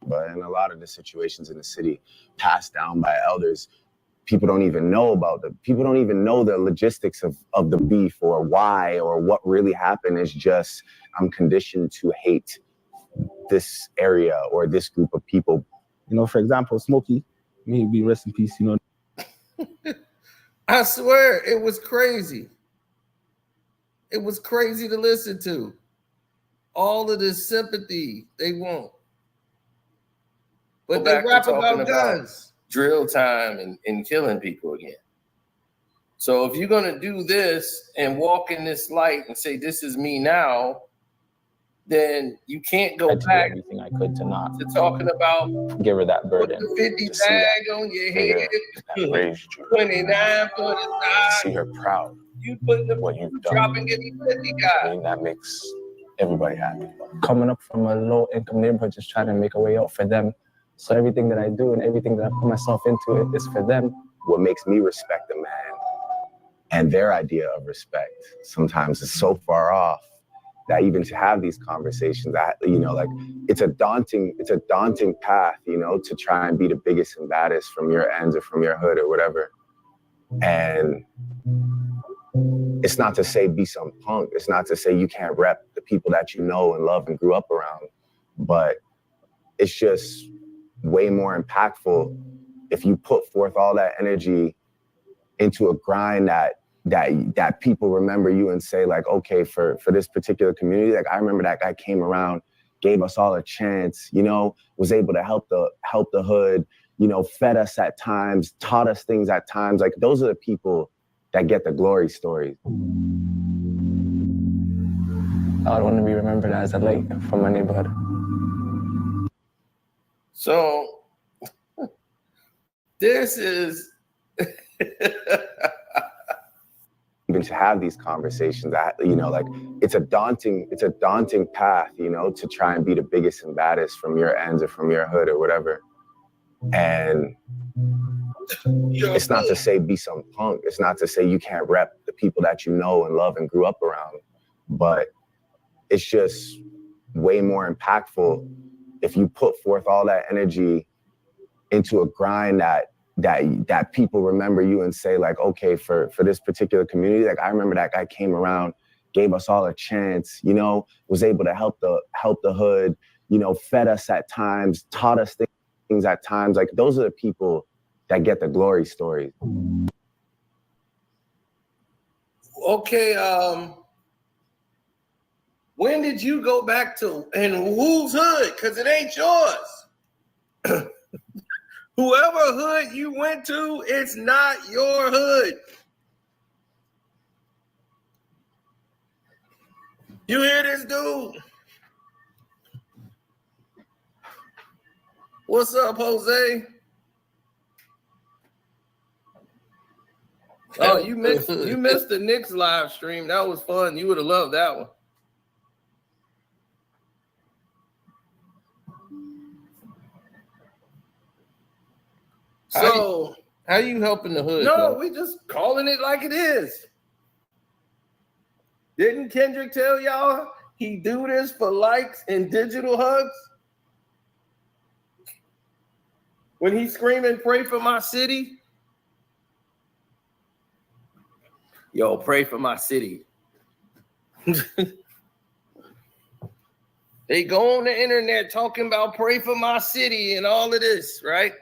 S6: But in a lot of the situations in the city passed down by elders, people don't even know people don't even know the logistics of the beef or why or what really happened. It's just, I'm conditioned to hate this area or this group of people.
S7: You know, for example, Smokey, may he be rest in peace, you know.
S4: I swear it was crazy. It was crazy to listen to. All of this sympathy they want. But they rap about guns.
S1: Drill time and killing people again. So if you're going to do this and walk in this light and say, this is me now, then you can't go back
S8: everything I could to not
S1: to talking about
S8: give her that burden.
S1: Put the 50 tag on your head, 29 for the side.
S6: See her proud.
S1: You put the
S6: what you've
S1: drop
S6: done.
S1: and give me 50 guys.
S6: I mean, that makes everybody happy.
S8: Coming up from a low income neighborhood, just trying to make a way out for them. So everything that I do and everything that I put myself into is for them.
S6: What makes me respect a man and their idea of respect sometimes is so far off that even to have these conversations, that, you know, like it's a daunting path, you know, to try and be the biggest and baddest from your ends or from your hood or whatever. And it's not to say be some punk. It's not to say you can't rep the people that you know and love and grew up around, but it's just way more impactful if you put forth all that energy into a grind that people remember you and say, like, okay, for this particular community, like I remember that guy came around, gave us all a chance, you know, was able to help the hood, you know, fed us at times, taught us things at times. Like those are the people that get the glory stories.
S8: I would want to be remembered as a light from my neighborhood.
S1: So this is
S6: even to have these conversations, that, you know, like it's a daunting path, you know, to try and be the biggest and baddest from your ends or from your hood or whatever. And It's not to say be some punk. It's not to say you can't rep the people that you know and love and grew up around. But it's just way more impactful if you put forth all that energy into a grind that people remember you and say like, okay, for this particular community, like I remember that guy came around, gave us all a chance, you know, was able to help the hood, you know, fed us at times, taught us things at times. Like those are the people that get the glory stories.
S4: Okay, when did you go back to, and whose hood? Because it ain't yours. Whoever hood you went to, it's not your hood. You hear this dude? What's up, Jose? Oh, you missed the Knicks live stream. That was fun. You would have loved that one. So, how you helping the hood? No, we just calling it like it is. Didn't Kendrick tell y'all he do this for likes and digital hugs? When he's screaming, "Pray for my city." Yo, pray for my city. They go on the internet talking about pray for my city and all of this, right?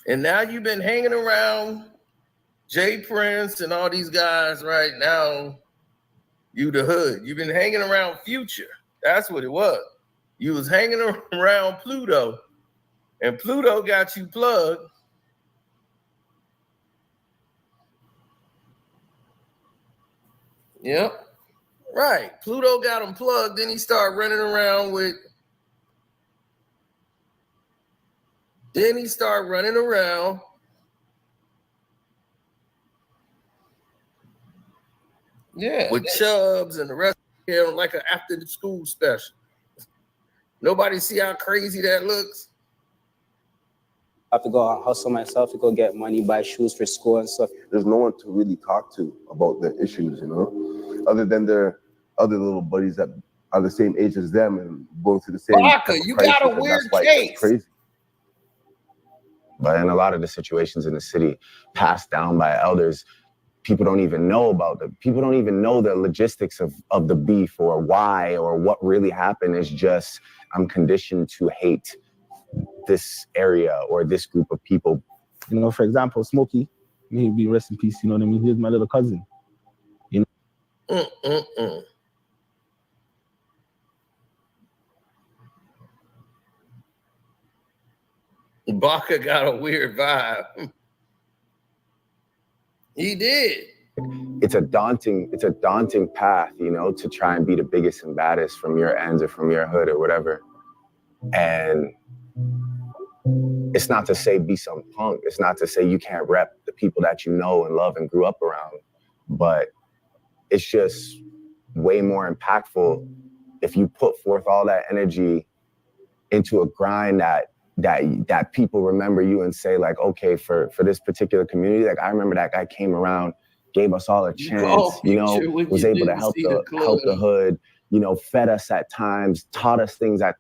S4: And now you've been hanging around Jay Prince and all these guys right now. You the hood. You've been hanging around Future. That's what it was. You was hanging around Pluto, and Pluto got you plugged. Yep. Right. Pluto got him plugged. Then he started running around with. Then he started running around. Yeah. With Chubbs and the rest of him, like an after the school special. Nobody see how crazy that looks?
S9: I have to go hustle myself to go get money, buy shoes for school and stuff.
S10: There's no one to really talk to about the issues, you know, other than their other little buddies that are the same age as them and going through the same.
S4: Baka, you got a weird case.
S10: Crazy.
S6: But in a lot of the situations in the city passed down by elders, people don't even know the logistics of the beef or why or what really happened. It's just I'm conditioned to hate this area or this group of people.
S7: You know, for example, Smokey, may he be rest in peace, you know what I mean? He's my little cousin. You know?
S4: Baka got a weird vibe. He did.
S6: It's a daunting path, you know, to try and be the biggest and baddest from your ends or from your hood or whatever. And it's not to say be some punk. It's not to say you can't rep the people that you know and love and grew up around. But it's just way more impactful if you put forth all that energy into a grind that people remember you and say like, okay, for this particular community, like I remember that guy came around, gave us all a chance, you know, was able to help the hood, you know, fed us at times, taught us things that.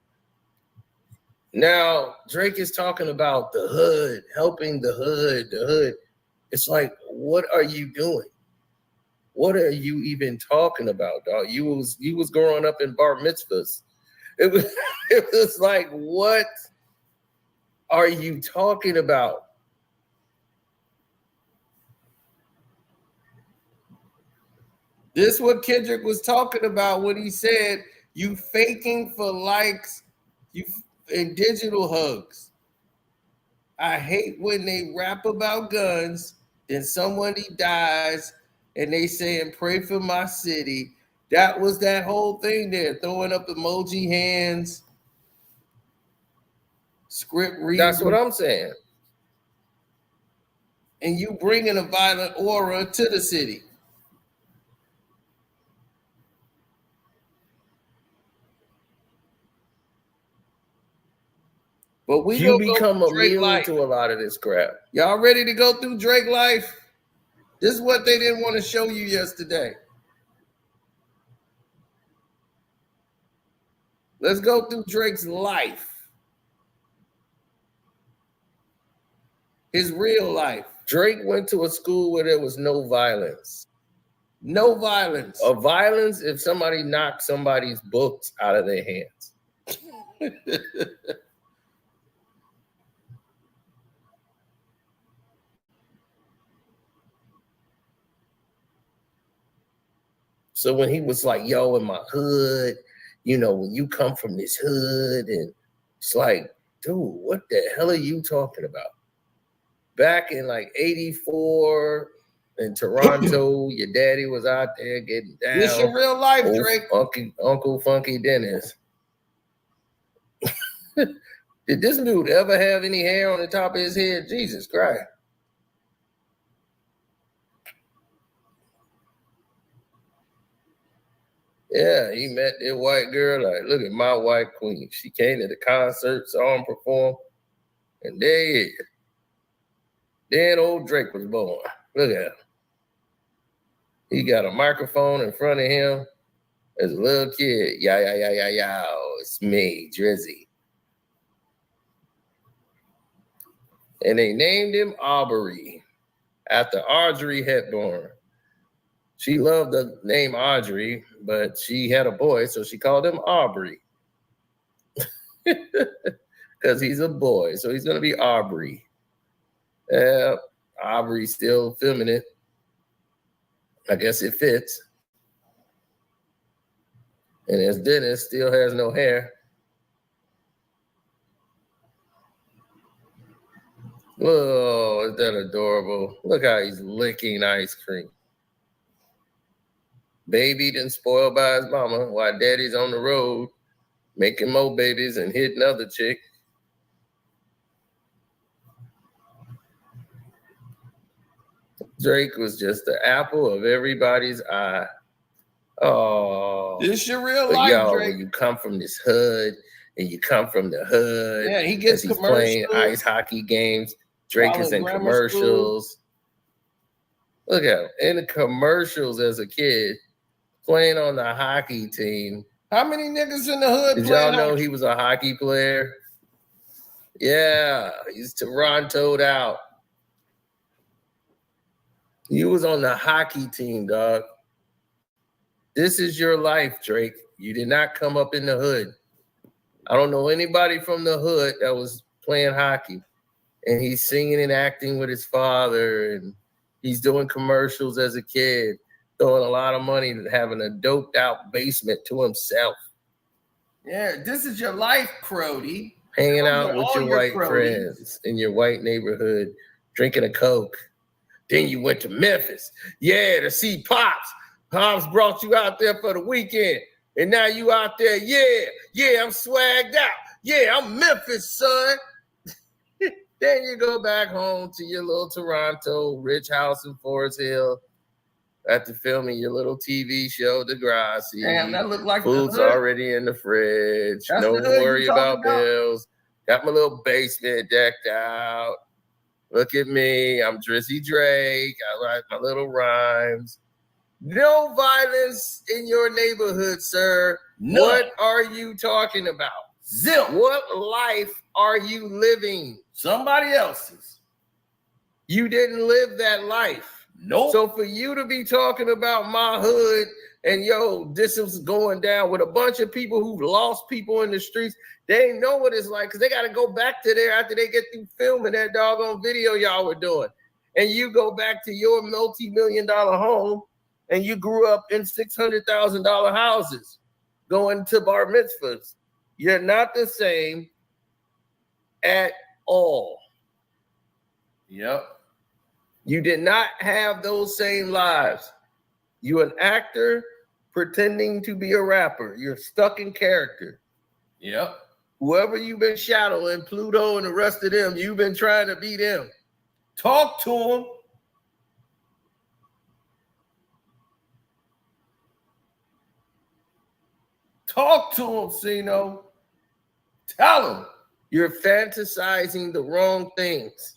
S4: Now, Drake is talking about the hood, helping the hood. It's like, what are you doing? What are you even talking about, dog? You was growing up in bar mitzvahs. It was like, what are you talking about? This is what Kendrick was talking about when he said, you faking for likes, you and digital hugs. I hate when they rap about guns, then somebody dies, and they saying, pray for my city. That was that whole thing there, throwing up emoji hands, script reading. That's what I'm saying. And you bringing a violent aura to the city. But we
S1: You
S4: gonna go
S1: become
S4: through Drake
S1: immune
S4: life.
S1: to a lot of this crap.
S4: Y'all ready to go through Drake life? This is what they didn't want to show you yesterday. Let's go through Drake's life. His real life.
S1: Drake went to a school where there was no violence.
S4: No violence.
S1: A violence if somebody knocked somebody's books out of their hands. So when he was like, yo, in my hood, you know, when you come from this hood, and it's like, dude, what the hell are you talking about? Back in like 84 in Toronto, your daddy was out there getting down.
S4: This your real life, Drake.
S1: Uncle Funky Dennis. Did this dude ever have any hair on the top of his head? Jesus Christ. Yeah, he met that white girl. Like, look at my white queen. She came to the concert, saw him perform, and there he is. Then old Drake was born. Look at him. He got a microphone in front of him as a little kid. Yeah, it's me, Drizzy. And they named him Aubrey after Audrey Hepburn. She loved the name Audrey, but she had a boy, so she called him Aubrey. Because he's a boy, so he's going to be Aubrey. Aubrey's still feminine. I guess it fits. And his Dennis still has no hair. Oh, is that adorable? Look how he's licking ice cream. Babied and spoiled by his mama while daddy's on the road making more babies and hitting other chicks. Drake was just the apple of everybody's eye. Oh,
S4: this your real life,
S1: y'all,
S4: Drake.
S1: when you come from this hood and you come from the hood,
S4: yeah, he gets
S1: he's playing ice hockey games. Drake is in commercials. Look at him in the commercials as a kid, playing on the hockey team.
S4: How many niggas in the hood?
S1: Did y'all know he was a hockey player? Yeah, he's Toronto'd out. You was on the hockey team, dog. This is your life, Drake. You did not come up in the hood. I don't know anybody from the hood that was playing hockey. And he's singing and acting with his father, and he's doing commercials as a kid, throwing a lot of money and having a doped out basement to himself.
S4: Yeah, this is your life, Crody.
S1: Hanging out with your white friends in your white neighborhood, drinking a Coke. Then you went to Memphis. Yeah, to see Pops. Pops brought you out there for the weekend. And now you out there, yeah, I'm swagged out. Yeah, I'm Memphis, son. Then you go back home to your little Toronto rich house in Forest Hill after filming your little TV show, Degrassi.
S4: Damn, that looked like
S1: food's already in the fridge.
S4: That's
S1: no
S4: the hood
S1: worry
S4: you
S1: about
S4: talking about?
S1: bills. Got my little basement decked out. Look at me. I'm Drizzy Drake. I write my little rhymes. No violence in your neighborhood, sir.
S4: No.
S1: What are you talking about?
S4: Zip.
S1: What life are you living?
S4: Somebody else's.
S1: You didn't live that life.
S4: Nope.
S1: So for you to be talking about my hood and yo, this is going down with a bunch of people who've lost people in the streets, they ain't know what it's like because they got to go back to there after they get through filming that doggone video y'all were doing. And you go back to your multi-million-dollar home and you grew up in $600,000 houses going to bar mitzvahs. You're not the same at all.
S4: Yep.
S1: You did not have those same lives. You're an actor pretending to be a rapper. You're stuck in character.
S4: Yep.
S1: Whoever you've been shadowing, Pluto and the rest of them, you've been trying to be them.
S4: Talk to them. Talk to him, Sino. Tell him. You're fantasizing the wrong things.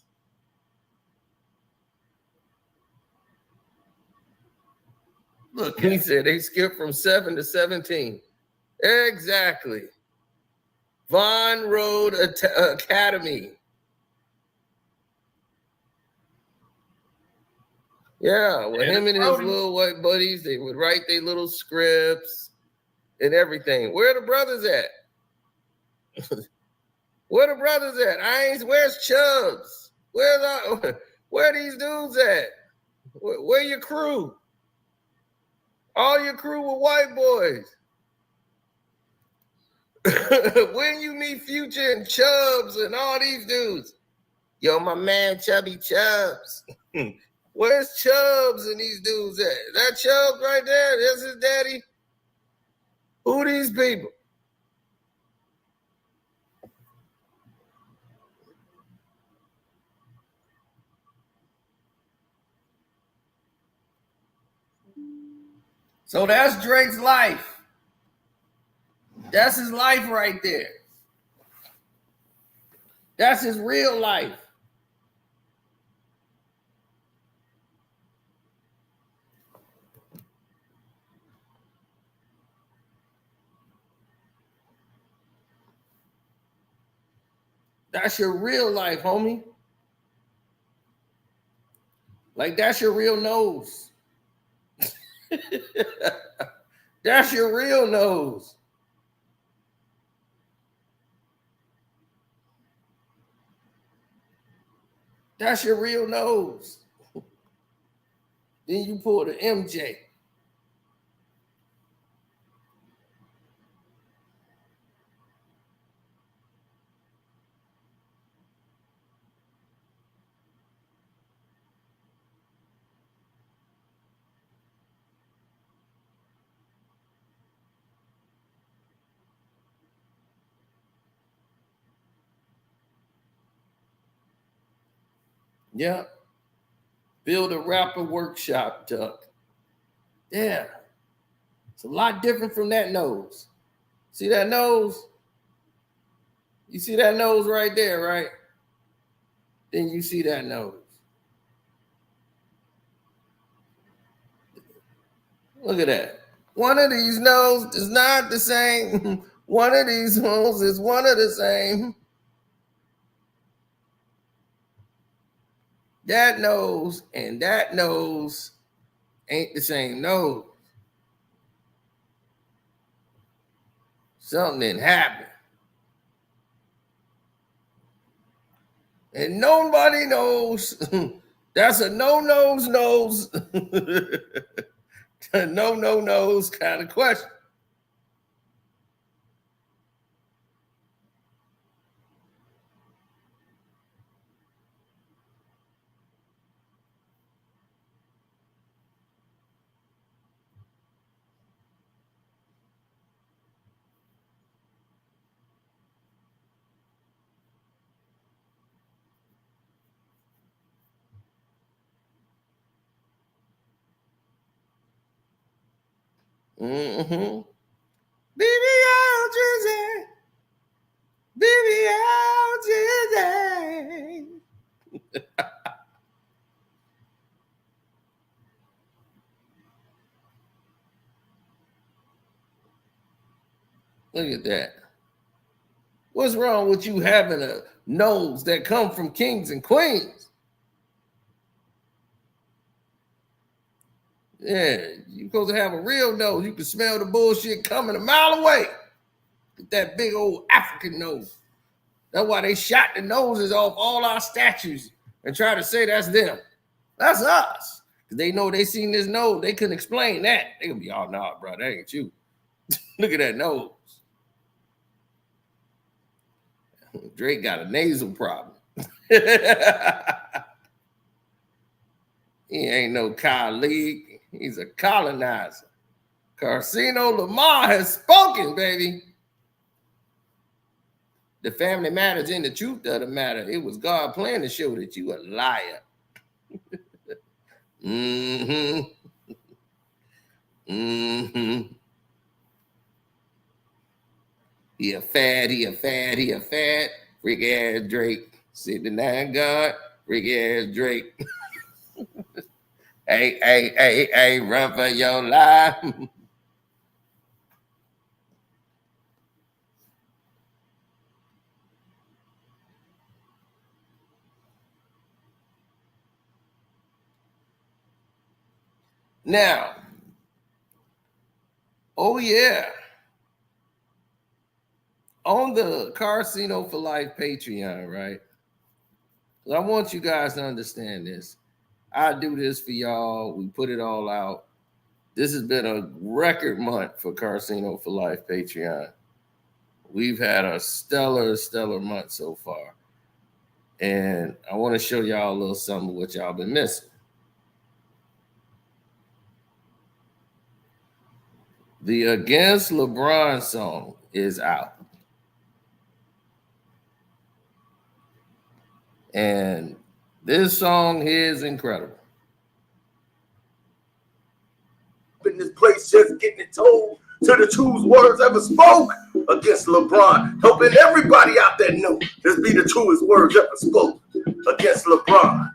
S4: Look, he said they skipped from 7 to 17. Exactly. Vaughn Road Academy. Yeah, with him and his little white buddies, they would write their little scripts and everything. Where the brothers at? Where the brothers at? Where's Chubbs? Where these dudes at? Where your crew? All your crew were white boys. When you meet Future and Chubbs and all these dudes, yo, my man Chubby Chubbs. Where's Chubbs and these dudes at? That Chubbs right there? That's his daddy? Who these people? So that's Drake's life. That's his life right there. That's his real life. That's your real life, homie. Like, that's your real nose. That's your real nose. That's your real nose. Then you pull the MJ. Yeah. Build a rapper workshop, Duck. Yeah. It's a lot different from that nose. See that nose? You see that nose right there, right? Then you see that nose. Look at that. One of these noses is not the same. One of these noses is one of the same. That nose and that nose ain't the same nose. Something happened. And nobody knows. That's a no-nose nose. No kind of question. Mm-hmm. BBL Drizzy. BBL Drizzy. Look at that. What's wrong with you having a nose that come from kings and queens? Yeah, you're supposed to have a real nose. You can smell the bullshit coming a mile away. Get that big old African nose. That's why they shot the noses off all our statues and try to say that's them. That's us. Because they know they seen this nose. They couldn't explain that. They gonna be all, nah, bro, that ain't you. Look at that nose. Drake got a nasal problem. He ain't no colleague. He's a colonizer. Carcino Lamar has spoken, baby. The family matters in the truth of the matter. It was God playing to show that you a liar. Mm-hmm. Mm-hmm. He a fad. freaky ass Drake. 69 gun, freaky ass Drake. Hey, run for your life. Now, oh yeah, on the Casino for Life Patreon, right? I want you guys to understand this. I do this for y'all. We put it all out. This has been a record month for Casino for Life Patreon. We've had a stellar month so far. And I want to show y'all a little something of what y'all been missing. The Against LeBron song is out. And this song here is incredible.
S11: In this place, just getting it told to the truest words ever spoke against LeBron. Hoping everybody out there knew this be the truest words ever spoke against LeBron.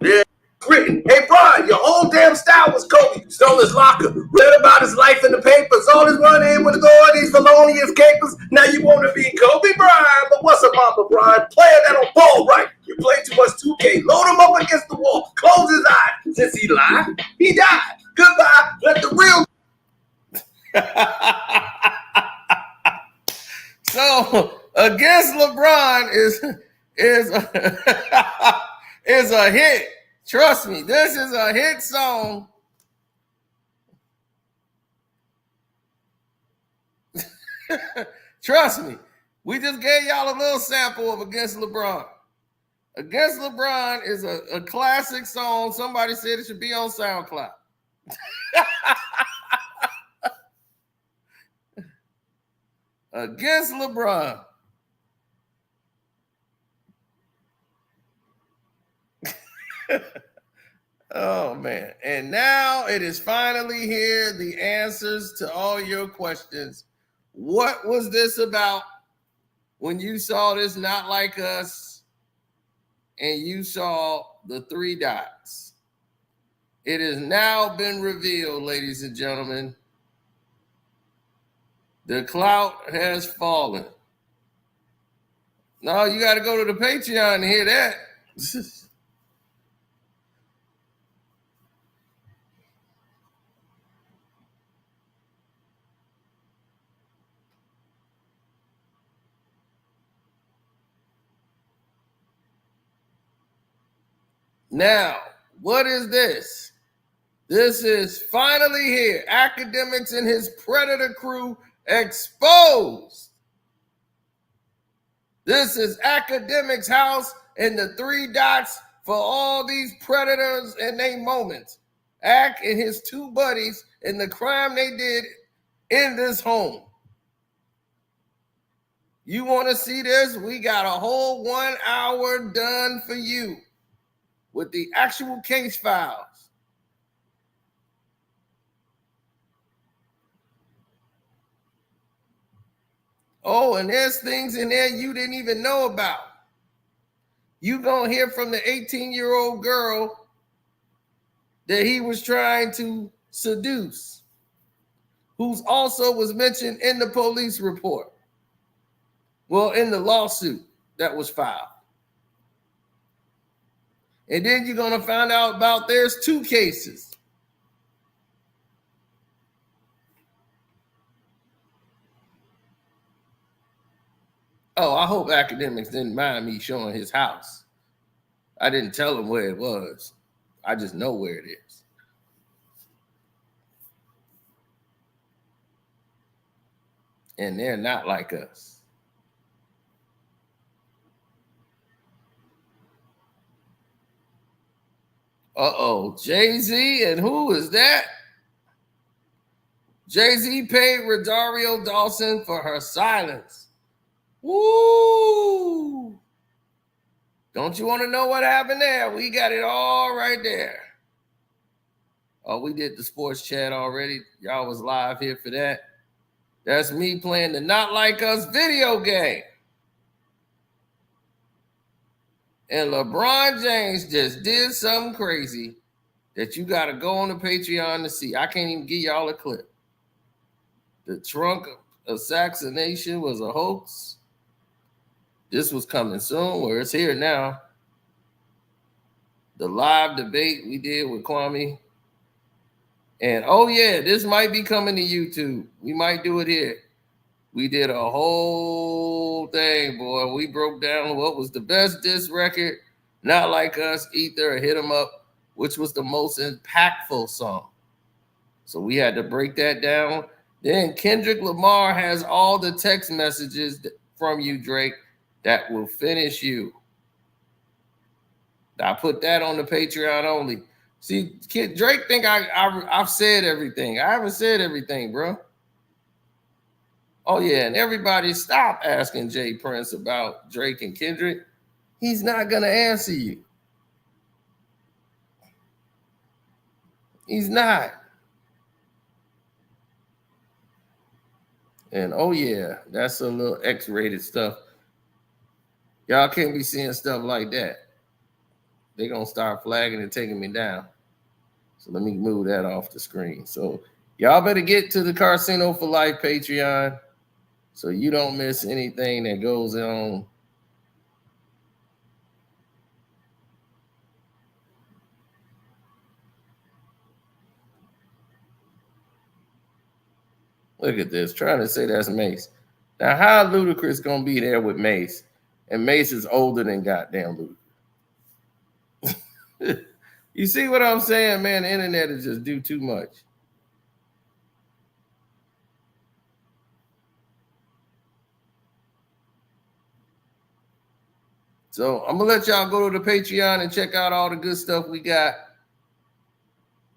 S11: Yeah. Written. Hey, Brian, your whole damn style was Kobe. Stole his locker. Read about his life in the papers. All his running with all these felonious capers. Now you want to be Kobe Bryant. But what's up, Papa Brian? Player that don't ball right. You play too much 2K. Load him up against the wall. Close his eyes. Since he lied, he died. Goodbye. Let the real.
S4: So, Against LeBron is a hit. Trust me, this is a hit song. Trust me. We just gave y'all a little sample of Against LeBron. Against LeBron is a classic song. Somebody said it should be on SoundCloud. Against LeBron. Oh, man. And now it is finally here, the answers to all your questions. What was this about when you saw this Not Like Us and you saw the 3 dots? It has now been revealed, ladies and gentlemen. The clout has fallen. No, you got to go to the Patreon to hear that. Now, what is this? This is finally here. Academics and his predator crew exposed. This is Academics' house and the 3 dots for all these predators and their moments. Ack and his 2 buddies and the crime they did in this home. You want to see this? We got a whole 1 hour done for you with the actual case files. Oh, and there's things in there you didn't even know about. You gonna hear from the 18-year-old girl that he was trying to seduce, who's also was mentioned in the police report. Well, in the lawsuit that was filed. And then you're gonna find out about there's 2 cases. Oh, I hope Academics didn't mind me showing his house. I didn't tell him where it was. I just know where it is. And they're not like us. Uh-oh, Jay-Z, and who is that? Jay-Z paid Rosario Dawson for her silence. Woo! Don't you want to know what happened there? We got it all right there. Oh, we did the sports chat already. Y'all was live here for that. That's me playing the Not Like Us video game. and LeBron James just did something crazy that you got to go on the Patreon to see. I can't even give y'all a clip. The Trump assassination was a hoax. This was coming soon, or it's here now. The live debate we did with Kwame. And oh yeah, this might be coming to YouTube. We might do it here. We did a whole thing, boy. We broke down what was the best diss record, Not Like Us, Ether, or Hit 'Em Up, which was the most impactful song. So we had to break that down. Then Kendrick Lamar has all the text messages from you, Drake, that will finish you. I put that on the Patreon only. See, Drake think I've said everything. I haven't said everything, bro. Oh, yeah, and everybody stop asking Jay Prince about Drake and Kendrick. He's not going to answer you. He's not. And oh, yeah, that's a little X-rated stuff. Y'all can't be seeing stuff like that. They're going to start flagging and taking me down. So let me move that off the screen. So y'all better get to the Casino for Life Patreon so you don't miss anything that goes on. Look at this, trying to say that's Mace. Now, how Ludacris gonna be there with Mace? And Mace is older than goddamn Ludacris. You see what I'm saying, man? The internet is just do too much. So I'm gonna let y'all go to the Patreon and check out all the good stuff we got.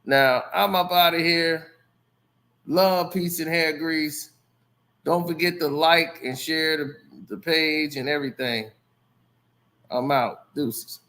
S4: Now, I'm up out of here. Love, peace, and hair grease. Don't forget to like and share the page and everything. I'm out. Deuces.